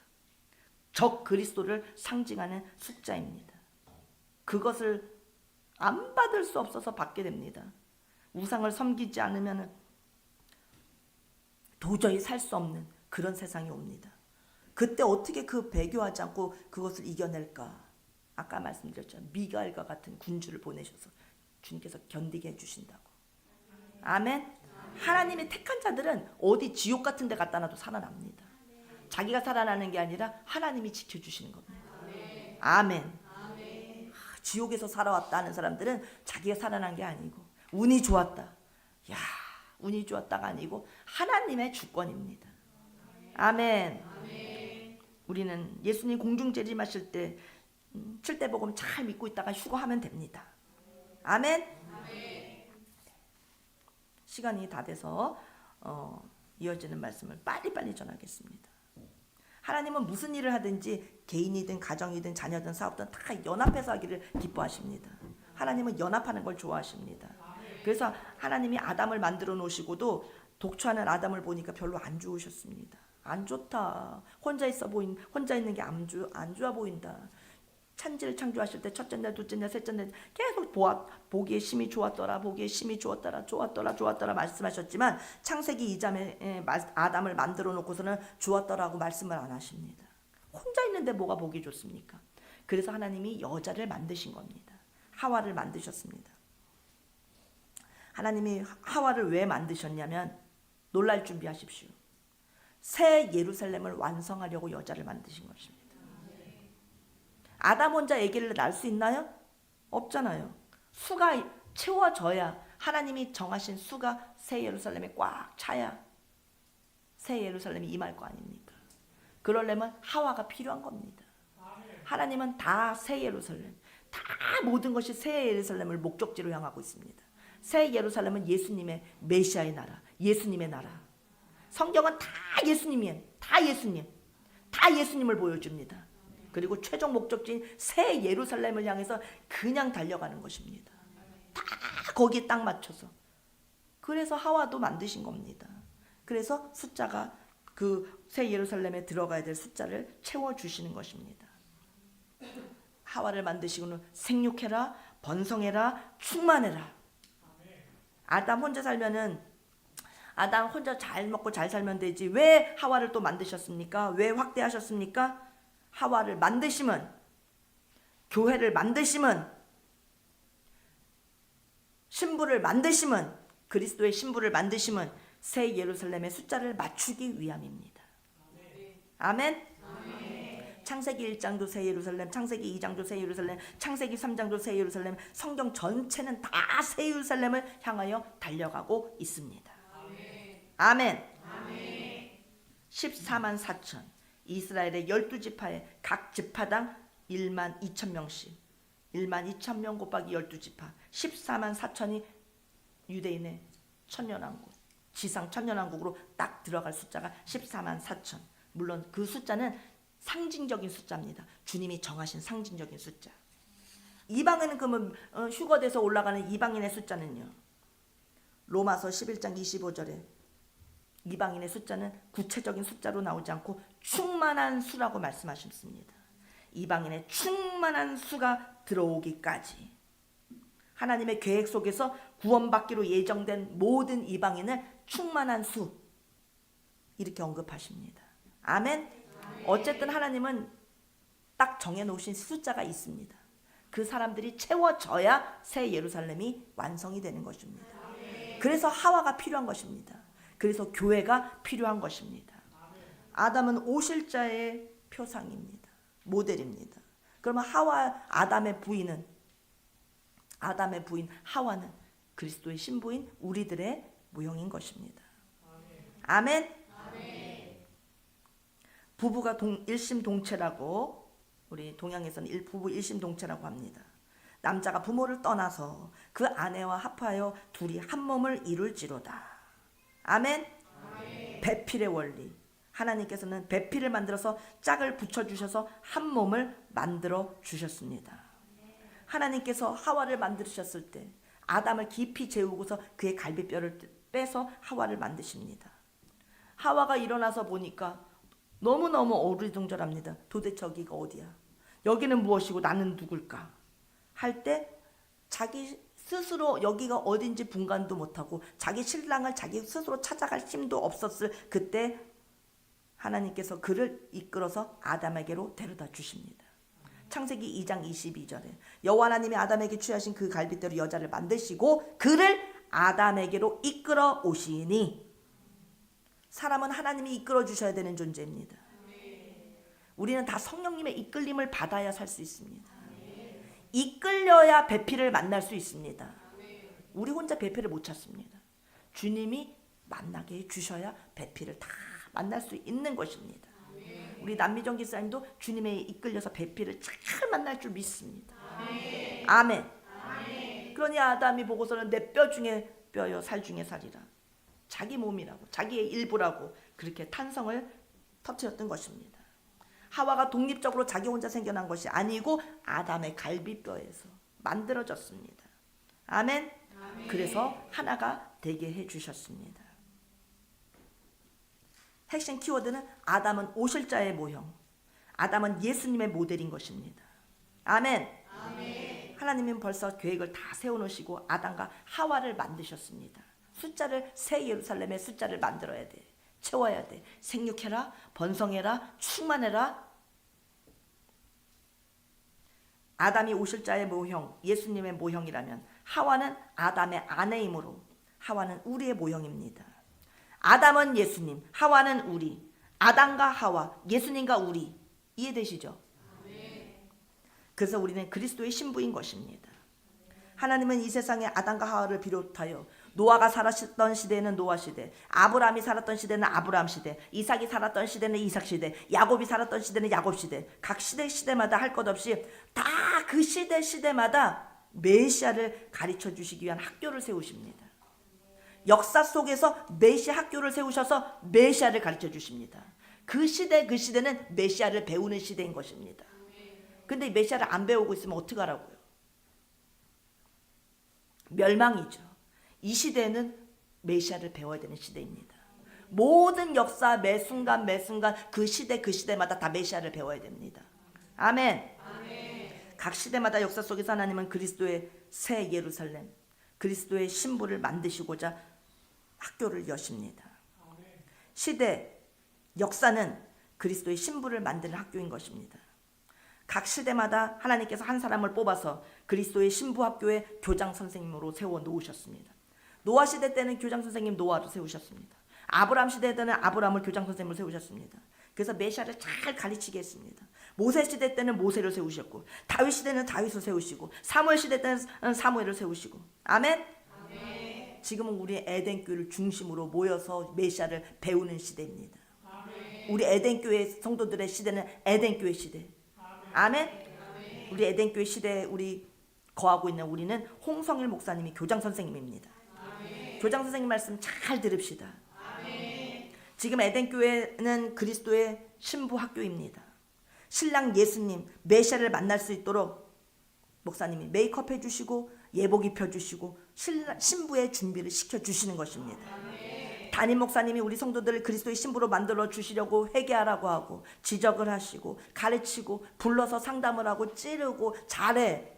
적 그리스도를 상징하는 숫자입니다. 그것을 안 받을 수 없어서 받게 됩니다. 우상을 섬기지 않으면 도저히 살 수 없는 그런 세상이 옵니다. 그때 어떻게 그 배교하지 않고 그것을 이겨낼까? 아까 말씀드렸죠. 미가엘과 같은 군주를 보내셔서 주님께서 견디게 해주신다고. 아멘. 하나님의 택한 자들은 어디 지옥 같은 데 갖다 놔도 살아납니다. 자기가 살아나는 게 아니라 하나님이 지켜주시는 겁니다. 아멘. 지옥에서 살아왔다는 사람들은 자기가 살아난 게 아니고 운이 좋았다. 야, 운이 좋았다가 아니고 하나님의 주권입니다. 아멘. 우리는 예수님 공중 재림하실 때 7대 복음 잘 믿고 있다가 휴거하면 됩니다. 아멘. 시간이 다 돼서 이어지는 말씀을 빨리빨리 전하겠습니다. 하나님은 무슨 일을 하든지 개인이든 가정이든 자녀든 사업든 다 연합해서 하기를 기뻐하십니다. 하나님은 연합하는 걸 좋아하십니다. 그래서 하나님이 아담을 만들어 놓으시고도 독초하는 아담을 보니까 별로 안 좋으셨습니다. 안 좋다. 혼자 있는 게 안 좋아 보인다. 찬지를 창조하실 때 첫째 날, 둘째 날, 셋째 날 계속 보기에 심히 좋았더라, 보기에 심히 좋았더라 말씀하셨지만 창세기 2장에 아담을 만들어 놓고서는 좋았더라고 말씀을 안 하십니다. 혼자 있는데 뭐가 보기 좋습니까? 그래서 하나님이 여자를 만드신 겁니다. 하와를 만드셨습니다. 하나님이 하와를 왜 만드셨냐면 놀랄 준비하십시오. 새 예루살렘을 완성하려고 여자를 만드신 것입니다. 아담 혼자 아기를 낳을 수 있나요? 없잖아요. 수가 채워져야, 하나님이 정하신 수가 새 예루살렘에 꽉 차야 새 예루살렘이 임할 거 아닙니까? 그러려면 하와가 필요한 겁니다. 하나님은 다 새 예루살렘, 다 모든 것이 새 예루살렘을 목적지로 향하고 있습니다. 새 예루살렘은 예수님의 메시아의 나라, 예수님의 나라. 성경은 다 예수님이에요. 다 예수님을 보여줍니다. 그리고 최종 목적지인 새 예루살렘을 향해서 그냥 달려가는 것입니다. 다 거기에 딱 맞춰서. 그래서 하와도 만드신 겁니다. 그래서 숫자가 그 새 예루살렘에 들어가야 될 숫자를 채워주시는 것입니다. 하와를 만드시고는 생육해라, 번성해라, 충만해라. 아담 혼자 살면은 아담 혼자 잘 먹고 잘 살면 되지 왜 하와를 또 만드셨습니까? 왜 확대하셨습니까? 하와를 만드심은, 교회를 만드심은, 신부를 만드심은, 그리스도의 신부를 만드심은 새 예루살렘의 숫자를 맞추기 위함입니다. 아멘. 창세기 1장도 새 예루살렘, 창세기 2장도 새 예루살렘, 창세기 3장도 새 예루살렘, 성경 전체는 다 새 예루살렘을 향하여 달려가고 있습니다. 아멘. 14만 4천, 이스라엘의 12지파에 각 지파당 1만 2천 명씩, 1만 2천 명 곱하기 12지파, 14만 4천이 유대인의 천년왕국, 지상 천년왕국으로 딱 들어갈 숫자가 14만 4천. 물론 그 숫자는 상징적인 숫자입니다. 주님이 정하신 상징적인 숫자. 이방인은 그러면 휴거돼서 올라가는 이방인의 숫자는요, 로마서 11장 25절에 이방인의 숫자는 구체적인 숫자로 나오지 않고 충만한 수라고 말씀하셨습니다. 이방인의 충만한 수가 들어오기까지 하나님의 계획 속에서 구원받기로 예정된 모든 이방인을 충만한 수, 이렇게 언급하십니다. 아멘. 어쨌든 하나님은 딱 정해놓으신 숫자가 있습니다. 그 사람들이 채워져야 새 예루살렘이 완성이 되는 것입니다. 그래서 하와가 필요한 것입니다. 그래서 교회가 필요한 것입니다. 아담은 오실자의 표상입니다. 모델입니다. 그러면 아담의 부인 하와는 그리스도의 신부인 우리들의 모형인 것입니다. 아멘. 부부가 일심동체라고, 우리 동양에서는 부부 일심동체라고 합니다. 남자가 부모를 떠나서 그 아내와 합하여 둘이 한 몸을 이룰지로다. 아멘. 배필의 원리. 하나님께서는 배필을 만들어서 짝을 붙여주셔서 한 몸을 만들어 주셨습니다. 하나님께서 하와를 만드셨을 때 아담을 깊이 재우고서 그의 갈비뼈를 빼서 하와를 만드십니다. 하와가 일어나서 보니까 너무너무 어리둥절합니다. 도대체 여기가 어디야? 여기는 무엇이고 나는 누굴까? 할 때 자기 스스로 여기가 어딘지 분간도 못하고 자기 신랑을 자기 스스로 찾아갈 힘도 없었을 그때 하나님께서 그를 이끌어서 아담에게로 데려다 주십니다. 창세기 2장 22절에 여호와 하나님이 아담에게 취하신 그 갈빗대로 여자를 만드시고 그를 아담에게로 이끌어 오시니, 사람은 하나님이 이끌어 주셔야 되는 존재입니다. 우리는 다 성령님의 이끌림을 받아야 살 수 있습니다. 이끌려야 배필을 만날 수 있습니다. 우리 혼자 배필을 못 찾습니다. 주님이 만나게 해주셔야 배필을 다 만날 수 있는 것입니다. 우리 남미정 기사님도 주님에 이끌려서 배필을 잘 만날 줄 믿습니다. 아멘. 그러니 아담이 보고서는 내 뼈 중에 뼈요 살 중에 살이라, 자기 몸이라고, 자기의 일부라고 그렇게 탄성을 터뜨렸던 것입니다. 하와가 독립적으로 자기 혼자 생겨난 것이 아니고 아담의 갈비뼈에서 만들어졌습니다. 아멘. 그래서 하나가 되게 해주셨습니다. 핵심 키워드는 아담은 오실자의 모형, 아담은 예수님의 모델인 것입니다. 아멘. 하나님은 벌써 계획을 다 세워놓으시고 아담과 하와를 만드셨습니다. 숫자를, 새 예루살렘의 숫자를 만들어야 돼. 채워야 돼. 생육해라, 번성해라, 충만해라. 아담이 오실자의 모형, 예수님의 모형이라면 하와는 아담의 아내이므로 하와는 우리의 모형입니다. 아담은 예수님, 하와는 우리. 아담과 하와, 예수님과 우리. 이해되시죠? 그래서 우리는 그리스도의 신부인 것입니다. 하나님은 이 세상에 아담과 하와를 비롯하여 노아가 살았던 시대는 노아 시대, 아브라함이 살았던 시대는 아브라함 시대, 이삭이 살았던 시대는 이삭 시대, 야곱이 살았던 시대는 야곱 시대, 각 시대마다 할 것 없이 다 그 시대마다 메시아를 가르쳐 주시기 위한 학교를 세우십니다. 역사 속에서 메시아 학교를 세우셔서 메시아를 가르쳐 주십니다. 그 시대는 메시아를 배우는 시대인 것입니다. 근데 이 메시아를 안 배우고 있으면 어떡하라고요? 멸망이죠. 이 시대는 메시아를 배워야 되는 시대입니다. 모든 역사 매 순간 그 시대마다 다 메시아를 배워야 됩니다. 아멘. 각 시대마다 역사 속에서 하나님은 그리스도의 새 예루살렘, 그리스도의 신부를 만드시고자 학교를 여십니다. 시대, 역사는 그리스도의 신부를 만드는 학교인 것입니다. 각 시대마다 하나님께서 한 사람을 뽑아서 그리스도의 신부 학교의 교장 선생님으로 세워 놓으셨습니다. 노아 시대 때는 교장 선생님 노아를 세우셨습니다. 아브라함 시대 때는 아브라함을 교장 선생님으로 세우셨습니다. 그래서 메시아를 잘 가르치게 했습니다. 모세 시대 때는 모세를 세우셨고, 다윗 시대는 다윗을 세우시고, 사무엘 시대 때는 사무엘을 세우시고. 아멘? 아멘. 지금은 우리 에덴교회를 중심으로 모여서 메시아를 배우는 시대입니다. 아멘. 우리 에덴교회 성도들의 시대는 에덴교회 시대. 아멘? 아멘. 우리 에덴교회 시대에 우리 거하고 있는 우리는 홍성일 목사님이 교장 선생님입니다. 아멘. 교장 선생님 말씀 잘 들읍시다. 아멘. 지금 에덴교회는 그리스도의 신부 학교입니다. 신랑 예수님 메시아를 만날 수 있도록 목사님이 메이크업 해주시고 예복 입혀주시고 신부의 준비를 시켜주시는 것입니다. 아멘. 담임 목사님이 우리 성도들을 그리스도의 신부로 만들어 주시려고 회개하라고 하고 지적을 하시고 가르치고 불러서 상담을 하고 찌르고 잘해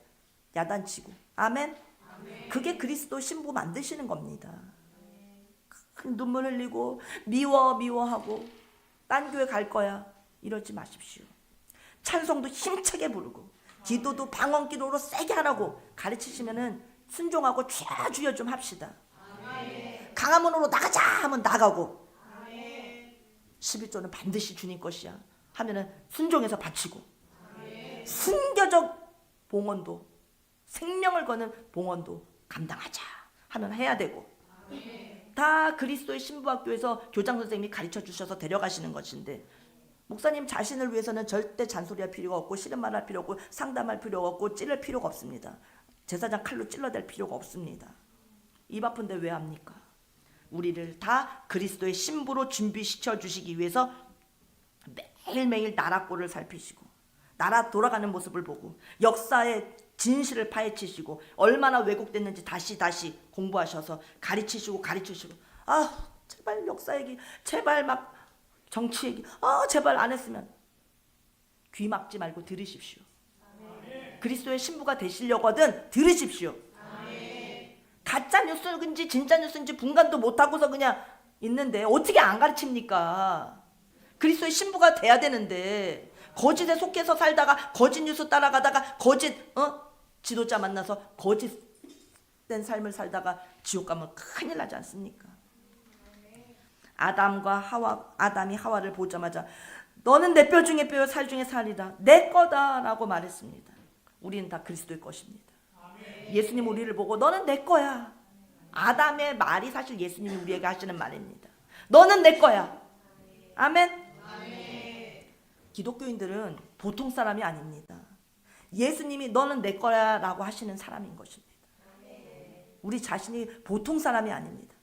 야단치고. 아멘? 아멘. 그게 그리스도 신부 만드시는 겁니다. 아멘. 눈물 흘리고 미워하고 딴 교회 갈 거야 이러지 마십시오. 찬송도 힘차게 부르고 기도도 방언기도로 세게 하라고 가르치시면은 순종하고 주여 좀 합시다. 아멘. 강한 문으로 나가자 하면 나가고. 아멘. 11조는 반드시 주님 것이야 하면은 순종해서 바치고. 아멘. 순교적 봉헌도 생명을 거는 봉헌도 감당하자 하면 해야 되고. 아멘. 다 그리스도의 신부학교에서 교장 선생님이 가르쳐 주셔서 데려가시는 것인데 목사님 자신을 위해서는 절대 잔소리할 필요가 없고 싫은 말할 필요 없고 상담할 필요가 없고 찌를 필요가 없습니다. 제사장 칼로 찔러댈 필요가 없습니다. 입 아픈데 왜 합니까? 우리를 다 그리스도의 신부로 준비시켜 주시기 위해서 매일매일 나라 꼴을 살피시고 나라 돌아가는 모습을 보고 역사의 진실을 파헤치시고 얼마나 왜곡됐는지 다시 공부하셔서 가르치시고 아 제발 역사 얘기 제발 막 정치 얘기 제발 안 했으면 귀 막지 말고 들으십시오. 아멘. 그리스도의 신부가 되시려거든 들으십시오. 아멘. 가짜 뉴스인지 진짜 뉴스인지 분간도 못하고서 그냥 있는데 어떻게 안 가르칩니까? 그리스도의 신부가 돼야 되는데 거짓에 속해서 살다가 거짓 뉴스 따라가다가 거짓 지도자 만나서 거짓된 삶을 살다가 지옥 가면 큰일 나지 않습니까? 아담이 하와를 보자마자 너는 내 뼈 중에 뼈요 살 중에 살이다 내 거다라고 말했습니다. 우리는 다 그리스도의 것입니다. 아멘. 예수님 우리를 보고 너는 내 거야. 아담의 말이 사실 예수님이 우리에게 하시는 말입니다. 너는 내 거야. 아멘. 아멘. 기독교인들은 보통 사람이 아닙니다. 예수님이 너는 내 거야 라고 하시는 사람인 것입니다. 우리 자신이 보통 사람이 아닙니다.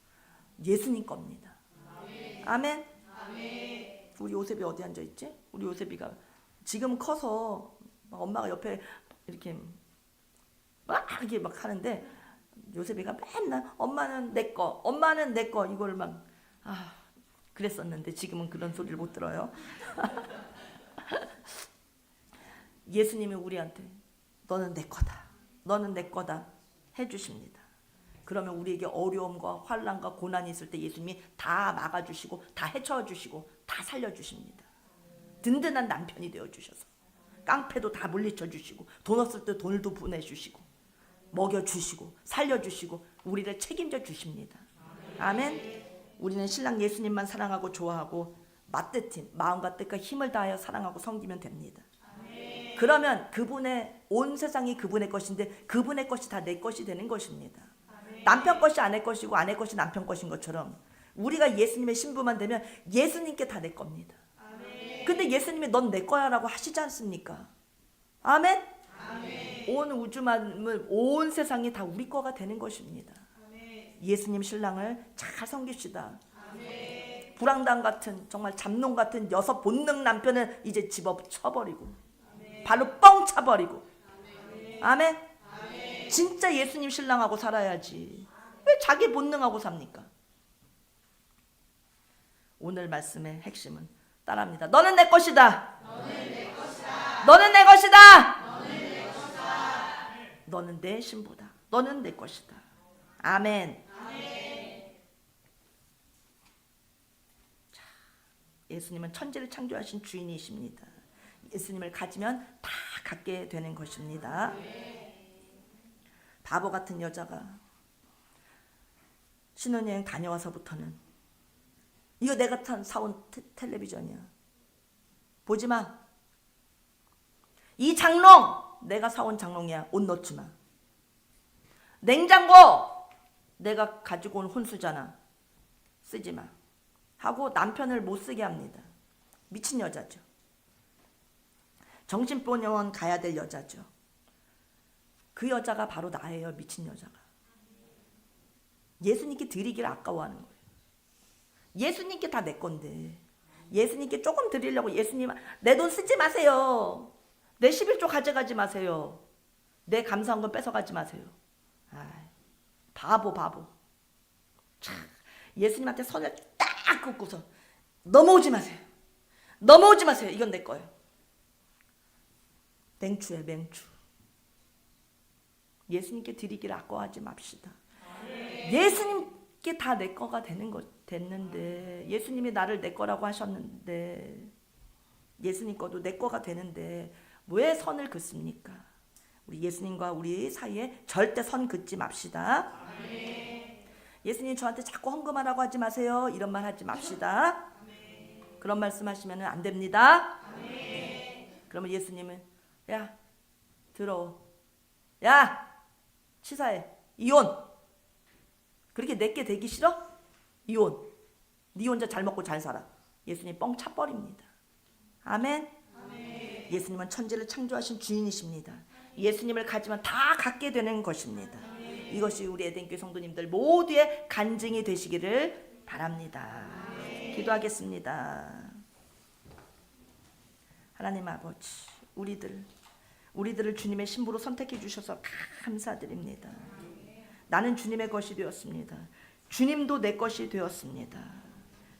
예수님 겁니다. 아멘. 아멘. 우리 요셉이 어디 앉아 있지? 우리 요셉이가 지금 커서 엄마가 옆에 이렇게 이렇게 막 하는데 요셉이가 맨날 엄마는 내 거, 엄마는 내 거 이걸 막 그랬었는데 지금은 그런 소리를 못 들어요. 예수님이 우리한테 너는 내 거다, 너는 내 거다 해주십니다. 그러면 우리에게 어려움과 환난과 고난이 있을 때 예수님이 다 막아주시고 다 헤쳐주시고 다 살려주십니다. 든든한 남편이 되어주셔서 깡패도 다 물리쳐주시고 돈 없을 때 돈도 보내주시고 먹여주시고 살려주시고 우리를 책임져 주십니다. 아멘. 우리는 신랑 예수님만 사랑하고 좋아하고 맞대팀 마음과 뜻과 힘을 다하여 사랑하고 섬기면 됩니다. 그러면 그분의 온 세상이 그분의 것인데 그분의 것이 다 내 것이 되는 것입니다. 남편 것이 아내 것이고 아내 것이 남편 것인 것처럼 우리가 예수님의 신부만 되면 예수님께 다 내 겁니다. 아멘. 근데 예수님이 넌 내 거야 라고 하시지 않습니까? 아멘? 아멘. 온 우주만물 온 세상이 다 우리 거가 되는 것입니다. 아멘. 예수님 신랑을 잘 섬깁시다. 아멘. 불황당 같은 정말 잡놈 같은 여섯 본능 남편은 이제 집어쳐버리고 발로 뻥 차버리고. 아멘. 진짜 예수님 신랑하고 살아야지. 왜 자기 본능하고 삽니까? 오늘 말씀의 핵심은 따라합니다. 너는 내 것이다. 너는 내 것이다. 너는 내 신부다. 너는 내 것이다. 아멘. 자, 예수님은 천지를 창조하신 주인이십니다. 예수님을 가지면 다 갖게 되는 것입니다. 바보 같은 여자가 신혼여행 다녀와서부터는 이거 내가 사온 텔레비전이야. 보지 마. 이 장롱 내가 사온 장롱이야. 옷 넣지 마. 냉장고 내가 가지고 온 혼수잖아. 쓰지 마. 하고 남편을 못 쓰게 합니다. 미친 여자죠. 정신병원 가야 될 여자죠. 그 여자가 바로 나예요. 미친 여자가. 예수님께 드리기를 아까워하는 거예요. 예수님께 다 내 건데 예수님께 조금 드리려고 예수님 내 돈 쓰지 마세요. 내 11조 가져가지 마세요. 내 감사한 건 뺏어가지 마세요. 바보. 참, 예수님한테 선을 딱 긋고서 넘어오지 마세요. 넘어오지 마세요. 이건 내 거예요. 맹추예요. 맹추. 예수님께 드리기를 아까워하지 맙시다. 예수님께 다 내 거가 됐는데 예수님이 나를 내 거라고 하셨는데 예수님 거도 내 거가 되는데 왜 선을 긋습니까? 우리 예수님과 우리 사이에 절대 선 긋지 맙시다. 예수님 저한테 자꾸 헌금하라고 하지 마세요. 이런 말 하지 맙시다. 그런 말씀하시면 안 됩니다. 그러면 예수님은 야 더러워. 야 치사해. 이혼. 그렇게 내게 되기 싫어? 이혼. 네 혼자 잘 먹고 잘 살아. 예수님 뻥 차버립니다. 아멘. 예수님은 천지를 창조하신 주인이십니다. 예수님을 가지면 다 갖게 되는 것입니다. 이것이 우리 에덴교회 성도님들 모두의 간증이 되시기를 바랍니다. 기도하겠습니다. 하나님 아버지, 우리들을 주님의 신부로 선택해 주셔서 감사드립니다. 나는 주님의 것이 되었습니다. 주님도 내 것이 되었습니다.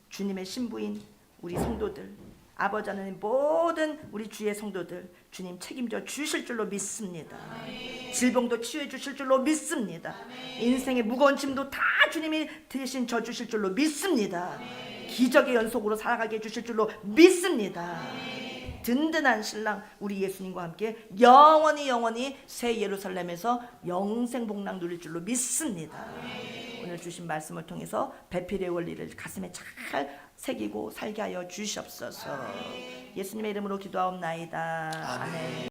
주님의 신부인 우리 성도들, 아버지 하나님 모든 우리 주의 성도들 주님 책임져 주실 줄로 믿습니다. 질병도 치유해 주실 줄로 믿습니다. 인생의 무거운 짐도 다 주님이 대신 져주실 줄로 믿습니다. 기적의 연속으로 살아가게 해주실 줄로 믿습니다. 든든한 신랑 우리 예수님과 함께 영원히 새 예루살렘에서 영생복락 누릴 줄로 믿습니다. 오늘 주신 말씀을 통해서 배필의 원리를 가슴에 잘 새기고 살게 하여 주시옵소서. 예수님의 이름으로 기도하옵나이다. 아멘.